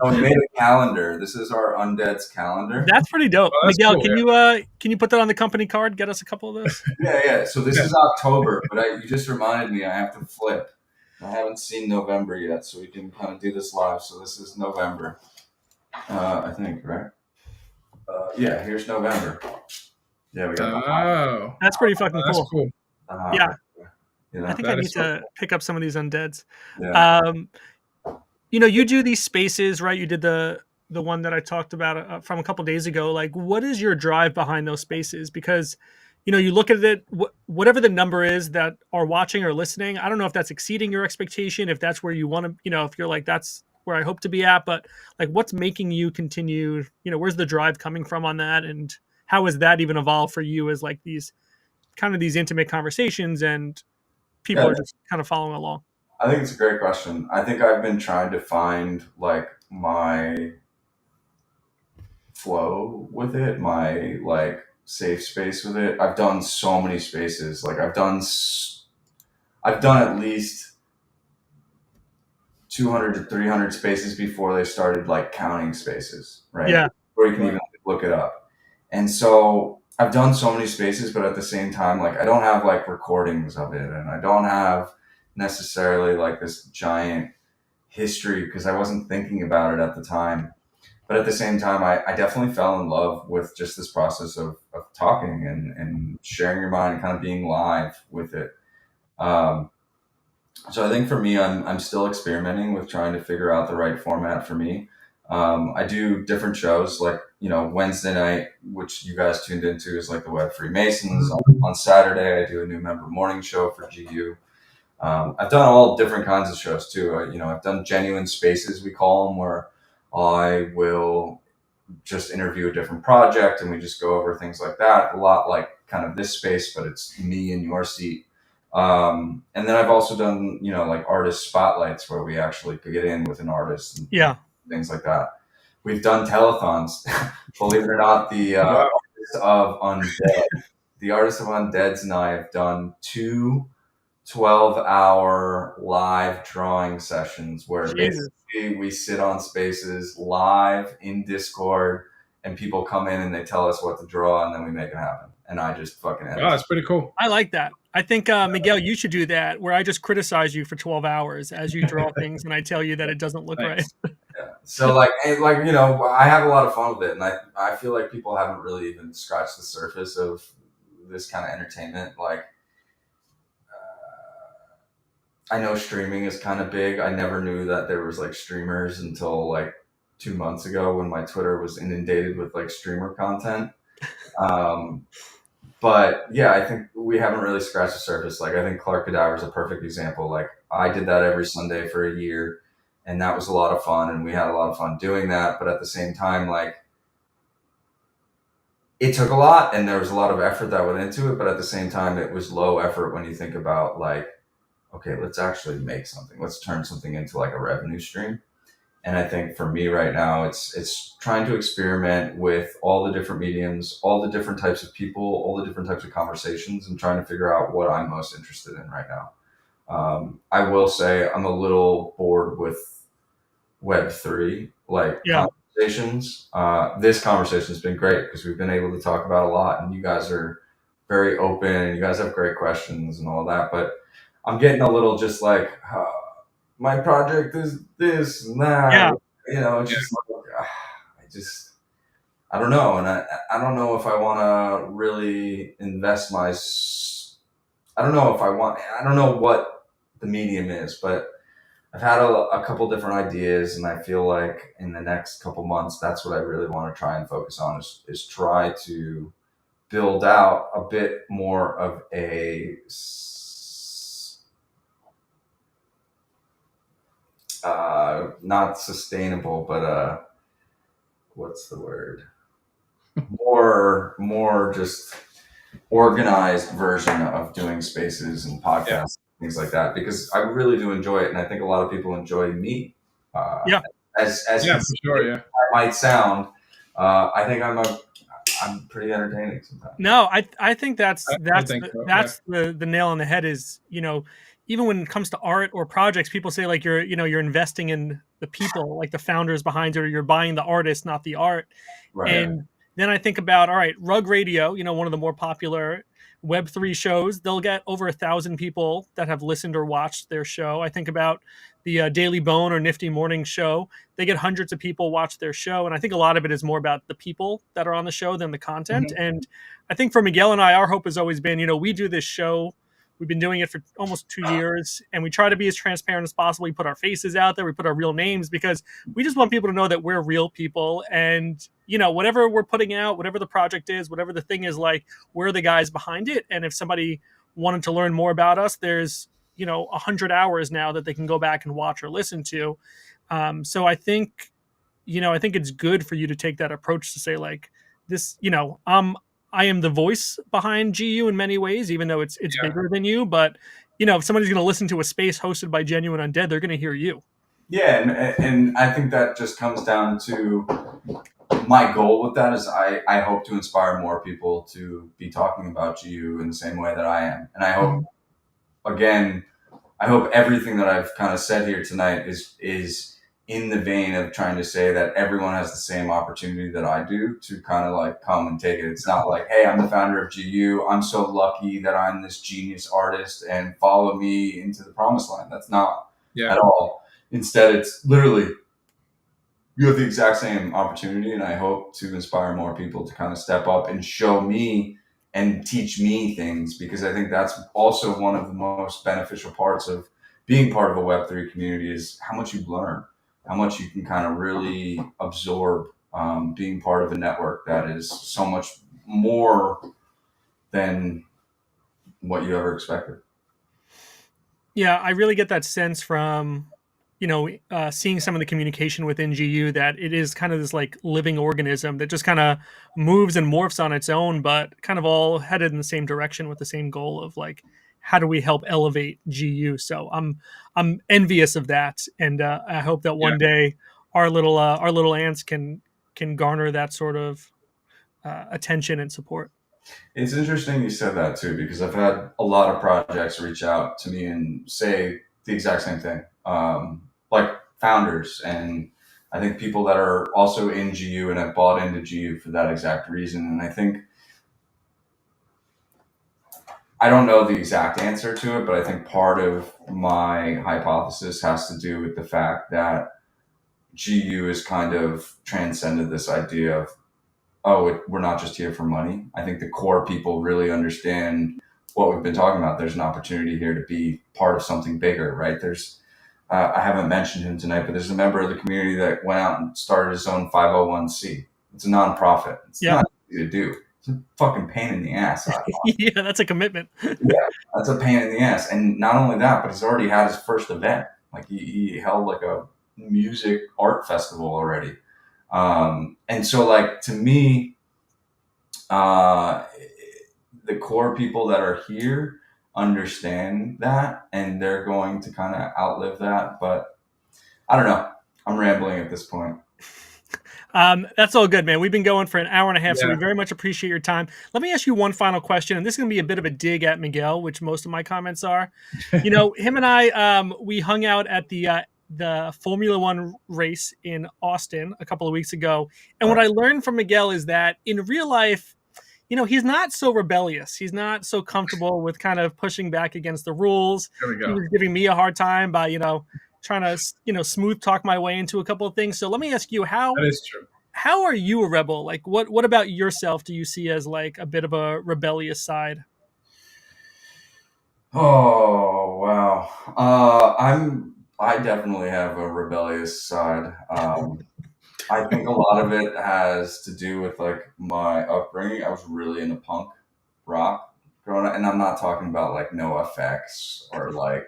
We made a calendar. This is our Undead's calendar. That's pretty dope. Oh, that's Miguel, cool, can you put that on the company card? Get us a couple of those. Yeah. So this is October, but you just reminded me I have to flip. I haven't seen November yet, so we can kind of do this live. So this is November, I think, right? Yeah, here's November. Yeah, we got Oh, That's pretty fucking that's cool. cool. Yeah. You know? I think That I need is so to pick up some of these undeads. Yeah. You do these spaces, right? You did the one that I talked about from a couple days ago. Like, what is your drive behind those spaces? Because you look at it, whatever the number is that are watching or listening. I don't know if that's exceeding your expectation, if that's where you want to, if you're like, that's where I hope to be at. But like, what's making you continue? Where's the drive coming from on that, and how has that even evolved for you as like these intimate conversations and people are just kind of following along? I think it's a great question. I think I've been trying to find like my flow with it, my like safe space with it. I've done so many spaces. Like I've done at least 200 to 300 spaces before they started like counting spaces, right? Yeah. Where you can even look it up. And so I've done so many spaces, but at the same time, like I don't have like recordings of it, and I don't have necessarily like this giant history because I wasn't thinking about it at the time. But at the same time, I definitely fell in love with just this process of talking and sharing your mind and kind of being live with it. So I think for me, I'm still experimenting with trying to figure out the right format for me. I do different shows like, Wednesday night, which you guys tuned into, is like the Web Free Masons. On Saturday, I do a new member morning show for GU. I've done all different kinds of shows too. I've done genuine spaces, we call them, where I will just interview a different project and we just go over things like that. A lot like kind of this space, but it's me in your seat. And then I've also done, like artist spotlights where we actually could get in with an artist and things like that. We've done telethons. Believe it or not, the artist of Undead, the artist of Undeads and I have done 2 12-hour live drawing sessions where basically we sit on spaces live in Discord and people come in and they tell us what to draw and then we make it happen. And I just fucking edit. Oh, that's pretty cool. I like that. I think, Miguel, you should do that where I just criticize you for 12 hours as you draw things and I tell you that it doesn't look right. Yeah. So I have a lot of fun with it. And I feel like people haven't really even scratched the surface of this kind of entertainment. Like, I know streaming is kind of big. I never knew that there was like streamers until like 2 months ago when my Twitter was inundated with like streamer content. But yeah, I think we haven't really scratched the surface. Like I think Clark Cadaver is a perfect example. Like I did that every Sunday for a year and that was a lot of fun and we had a lot of fun doing that. But at the same time, like it took a lot and there was a lot of effort that went into it. But at the same time, it was low effort when you think about like, okay, let's actually make something. Let's turn something into like a revenue stream. And I think for me right now, it's trying to experiment with all the different mediums, all the different types of people, all the different types of conversations, and trying to figure out what I'm most interested in right now. I will say I'm a little bored with Web3, conversations. This conversation has been great because we've been able to talk about a lot, and you guys are very open, and you guys have great questions and all that. But I'm getting a little just like, my project is this and that. Yeah. It's just like, I don't know. And I don't know if I want to really invest I don't know what the medium is, but I've had a couple different ideas and I feel like in the next couple months, that's what I really want to try and focus on is try to build out a bit more of a not sustainable, but what's the word? More just organized version of doing spaces and podcasts, things like that, because I really do enjoy it, and I think a lot of people enjoy me. As for sure, that might sound, I think I'm pretty entertaining sometimes. No, I think that's I that's think the, so. Yeah. that's the nail on the head is, even when it comes to art or projects, people say like you're investing in the people, like the founders behind it, or you're buying the artist, not the art. Right. Yeah. And then I think about, all right, Rug Radio, one of the more popular Web3 shows, they'll get over 1,000 people that have listened or watched their show. I think about the Daily Bone or Nifty Morning Show. They get hundreds of people watch their show. And I think a lot of it is more about the people that are on the show than the content. Mhm. And I think for Miguel and I, our hope has always been, we do this show. We've been doing it for almost 2 years, and we try to be as transparent as possible. We put our faces out there, we put our real names, because we just want people to know that we're real people. And, whatever we're putting out, whatever the project is, whatever the thing is, like, we're the guys behind it. And if somebody wanted to learn more about us, there's, 100 hours now that they can go back and watch or listen to. So I think, I think it's good for you to take that approach to say, like, this, I am the voice behind GU in many ways, even though it's Yeah. bigger than you. But if somebody's going to listen to a space hosted by Genuine Undead, they're going to hear you. Yeah, and I think that just comes down to my goal with that is I hope to inspire more people to be talking about GU in the same way that I am. And I hope, again, I hope everything that I've kind of said here tonight is in the vein of trying to say that everyone has the same opportunity that I do to kind of like come and take it. It's not like, hey, I'm the founder of GU. I'm so lucky that I'm this genius artist and follow me into the promised land. That's not Yeah. at all. Instead, it's literally you have the exact same opportunity, and I hope to inspire more people to kind of step up and show me and teach me things, because I think that's also one of the most beneficial parts of being part of a Web3 community is how much you learn, how much you can kind of really absorb being part of a network that is so much more than what you ever expected. Yeah, I really get that sense from, seeing some of the communication within GU, that it is kind of this like living organism that just kind of moves and morphs on its own, but kind of all headed in the same direction with the same goal of like, how do we help elevate GU? So I'm envious of that, and I hope that Yeah. one day our little ants can garner that sort of attention and support. It's interesting you said that too, because I've had a lot of projects reach out to me and say the exact same thing. Like founders, and I think people that are also in GU and have bought into GU for that exact reason. And I think I don't know the exact answer to it, but I think part of my hypothesis has to do with the fact that GU has kind of transcended this idea of, we're not just here for money. I think the core people really understand what we've been talking about. There's an opportunity here to be part of something bigger, right? I haven't mentioned him tonight, but there's a member of the community that went out and started his own 501c. It's a nonprofit. It's not easy to do. It's a fucking pain in the ass. Yeah, that's a commitment. Yeah, that's a pain in the ass. And not only that, but he's already had his first event. Like he held like a music art festival already. And so like to me, the core people that are here understand that, and they're going to kind of outlive that. But I don't know. I'm rambling at this point. That's all good, man. We've been going for an hour and a half, so Yeah. we very much appreciate your time. Let me ask you one final question, and this is going to be a bit of a dig at Miguel, which most of my comments are. Him and I, we hung out at the Formula One race in Austin a couple of weeks ago, and what I learned from Miguel is that in real life, he's not so rebellious. He's not so comfortable with kind of pushing back against the rules. There we He go. was giving me a hard time by, trying to, smooth talk my way into a couple of things. So let me ask you, That is true. how are you a rebel? Like, what about yourself do you see as like a bit of a rebellious side? Oh wow. I definitely have a rebellious side. I think a lot of it has to do with like my upbringing. I was really into punk rock growing up, and I'm not talking about like NoFX or like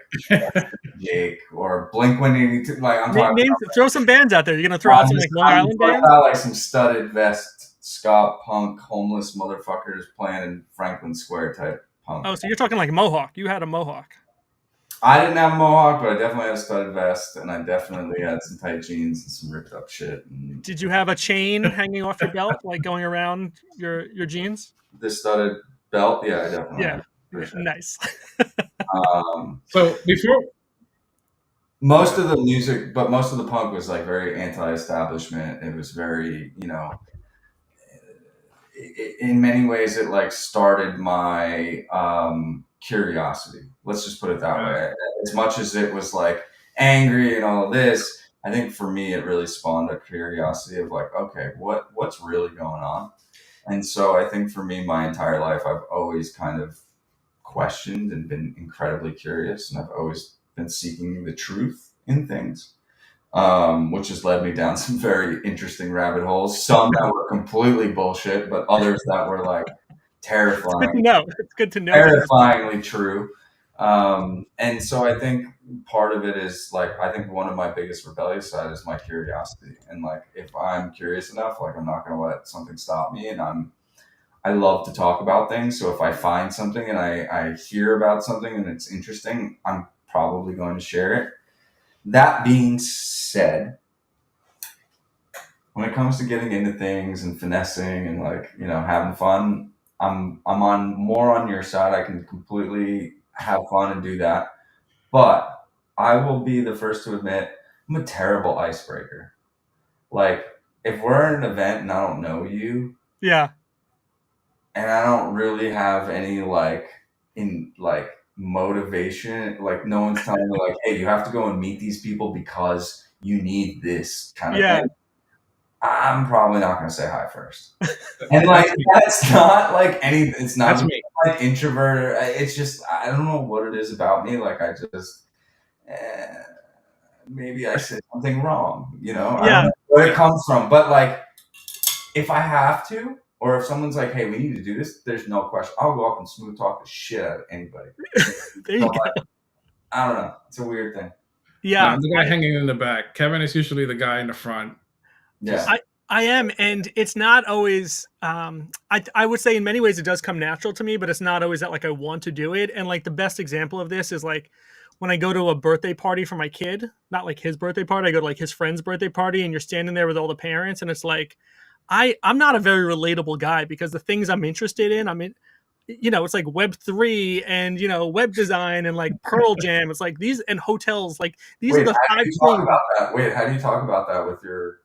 Jake or Blink 182. Like I'm talking Throw some bands out there. You're gonna throw out I'm some just, like Long I'm Island talking bands? about like some studded vest, ska punk, homeless motherfuckers playing in Franklin Square type punk. Oh, so you're talking like Mohawk. You had a Mohawk. I didn't have a mohawk, but I definitely had a studded vest, and I definitely had some tight jeans and some ripped up shit. And Did you have a chain hanging off your belt, like going around your jeans? this studded belt, yeah, I definitely Yeah, had for yeah, sure. nice. So before, Most yeah, of the music, but most of the punk was like very anti-establishment. It was very, in many ways, it like started my curiosity. Let's just put it that uh, way. As much as it was like angry and all of this, I think for me, it really spawned a curiosity of like, okay, what's really going on? And so I think for me, my entire life, I've always kind of questioned and been incredibly curious, and I've always been seeking the truth in things, which has led me down some very interesting rabbit holes. Some that were completely bullshit, but others that were like It's good to terrifying, know. It's good to know that there's. terrifyingly true. And so I think part of it is like I think one of my biggest rebellious side is my curiosity, and like if I'm curious enough, like I'm not going to let something stop me, and I love to talk about things. So if I find something and I hear about something and it's interesting, I'm probably going to share it. That being said, when it comes to getting into things and finessing and like, having fun, I'm on more on your side. I can completely have fun and do that. But I will be the first to admit I'm a terrible icebreaker. Like if we're at an event and I don't know you, Yeah, and I don't really have any motivation. Like no one's telling me like, hey, you have to go and meet these people because you need this kind of yeah, thing. I'm probably not going to say hi first. And like that's me. that's not like any. It's not That's even me. like introvert. It's just I don't know what it is about me. Like I just eh, maybe I said something wrong. I don't yeah. know where it comes from, but like if I have to, or if someone's like, "Hey, we need to do this," there's no question. I'll go up and smooth talk the shit out of anybody. There So you like, go. I don't know. It's a weird thing. No, Yeah, I'm the guy hanging in the back. Kevin is usually the guy in the front. Yeah. Just I am, and it's not always. I would say in many ways it does come natural to me, but it's not always that like I want to do it. And like the best example of this is like when I go to a birthday party for my kid, not like his birthday party. I go to like his friend's birthday party, and you're standing there with all the parents, and it's like I'm not a very relatable guy because the things I'm interested in, it's like Web3 and web design and like Pearl Jam. It's like these and hotels. Like these are Wait, the how do five you talk things. about that? Wait, how do you talk about that with your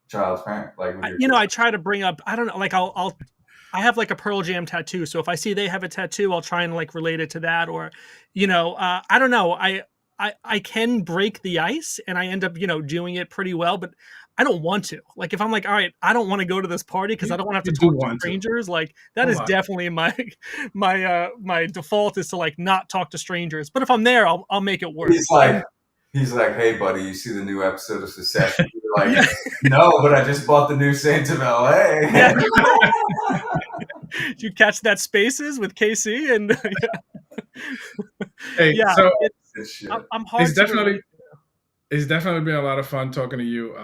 child's parent? Like with your kid? I try to bring up. I don't know. Like I have like a Pearl Jam tattoo, so if I see they have a tattoo, I'll try and like relate it to that, or I don't know. I can break the ice, and I end up doing it pretty well, but I don't want to. Like if I'm like, all right, I don't want to go to this party because I don't want to have you to do talk to want to. strangers. Like that Come is on. definitely my my default is to like not talk to strangers. But if I'm there, I'll make it work. He's like, And he's like, hey, buddy, you see the new episode of Succession? You're like, yeah, no, but I just bought the new Saints of yeah. LA. Did you catch that Spaces with KC and Hey, yeah, so it's Good shit. I'm it's hard to definitely relate. it's definitely been a lot of fun talking to you.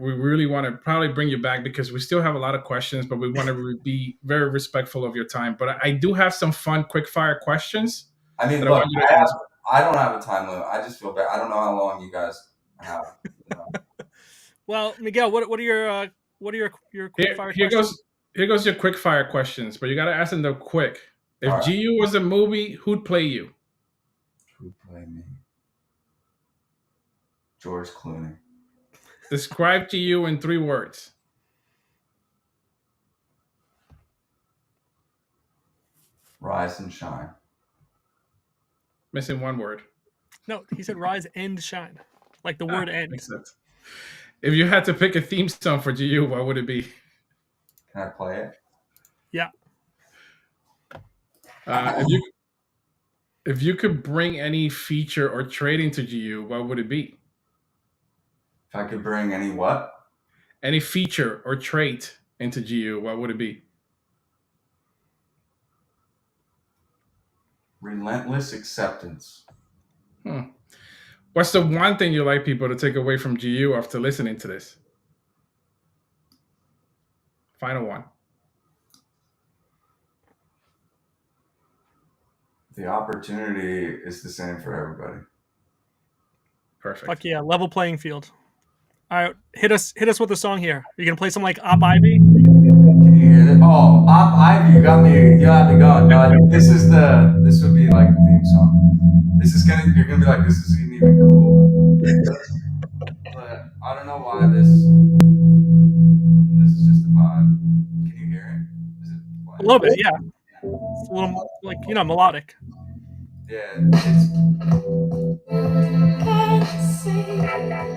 We really want to probably bring you back because we still have a lot of questions, but we want to be very respectful of your time. But I do have some fun, quick fire questions I mean, that I want look, you to answer. I don't have a time limit. I just feel bad. I don't know how long you guys have. You know? Well, Miguel, what are your quick Here, fire here questions? goes here goes your quick fire questions, but you got to ask them quick. All If right. GU was a movie, who'd play you? Who played me? George Clooney. Describe GU in 3 words. Rise and shine. Missing 1 word. No, he said rise and shine, like the word end. Makes sense. If you had to pick a theme song for GU, what would it be? Can I play it? Yeah. If you could bring any feature or trait into GU, what would it be? If I could bring any what? Any feature or trait into GU, what would it be? Relentless acceptance. What's the one thing you like people to take away from GU after listening to this? Final one. The opportunity is the same for everybody. Perfect. Fuck yeah, level playing field. All right, hit us with a song here. Are you gonna play something like Op Ivy? Can you hear that? Oh, Ivy, you got me going. No, I think this would be like the theme song. You're gonna be like, this isn't even cool. But I don't know why this is just a vibe. Can you hear it? Is it A playing? little bit, yeah. It's a little like melodic. Yeah,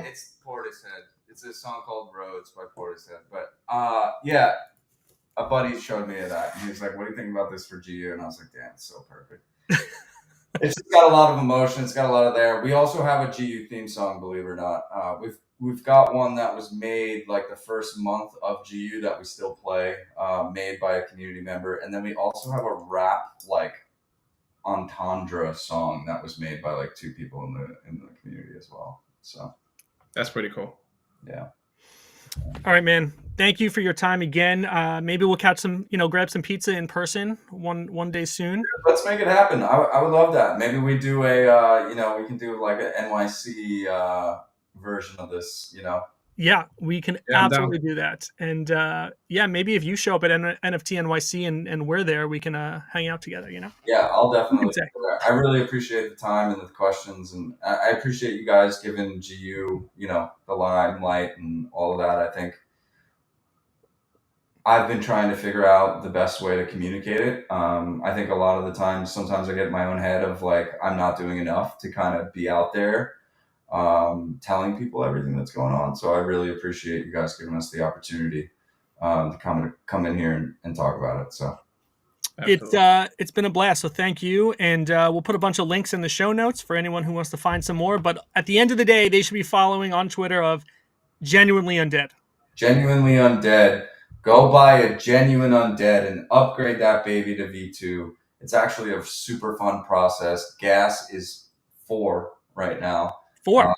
it's Portishead. It's a song called Roads by Portishead. But yeah, a buddy showed me that, and he was like, "What do you think about this for GU?" And I was like, "Damn, it's so perfect." It's just got a lot of emotion. It's got a lot of there. We also have a GU theme song, believe it or not. We've got one that was made like the first month of GU that we still play, made by a community member, and then we also have a rap like entendre song that was made by like two people in the community as well. So that's pretty cool. Yeah. All right, man. Thank you for your time again. Maybe we'll catch some, grab some pizza in person one day soon. Let's make it happen. I would love that. Maybe we do we can do like an NYC version of this. Yeah, we can absolutely do that. And yeah, maybe if you show up at NFT NYC and we're there, we can hang out together. Yeah, I'll definitely. I really appreciate the time and the questions, and I appreciate you guys giving GU, the limelight and all of that. I think I've been trying to figure out the best way to communicate it. I think a lot of the times, sometimes I get in my own head of like, I'm not doing enough to kind of be out there telling people everything that's going on. So I really appreciate you guys giving us the opportunity to come in here and talk about it. So it's been a blast. So thank you. And we'll put a bunch of links in the show notes for anyone who wants to find some more. But at the end of the day, they should be following on Twitter of Genuinely Undead. Genuinely Undead. Go buy a genuine Undead and upgrade that baby to V2. It's actually a super fun process. Gas is 4 right now. 4?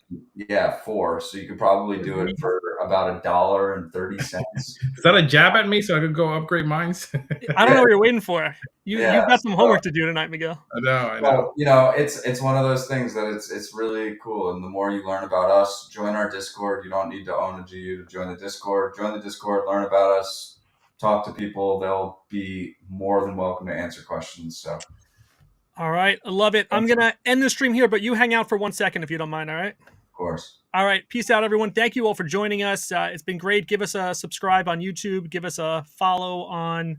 Yeah, 4. So you could probably do it for about $1.30. Is that a jab at me so I could go upgrade mines? I don't know what you're waiting for. You've got some homework to do tonight, Miguel. I know. Well, it's one of those things that it's really cool. And the more you learn about us, join our Discord. You don't need to own a GU to join the Discord. Join the Discord, learn about us, talk to people. They'll be more than welcome to answer questions. So. All right. I love it. I'm going to end the stream here, but you hang out for 1 second if you don't mind. All right. Of course. All right. Peace out, everyone. Thank you all for joining us. It's been great. Give us a subscribe on YouTube. Give us a follow on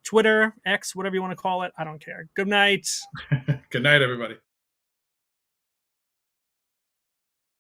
Twitter, X, whatever you want to call it. I don't care. Good night. Good night, everybody.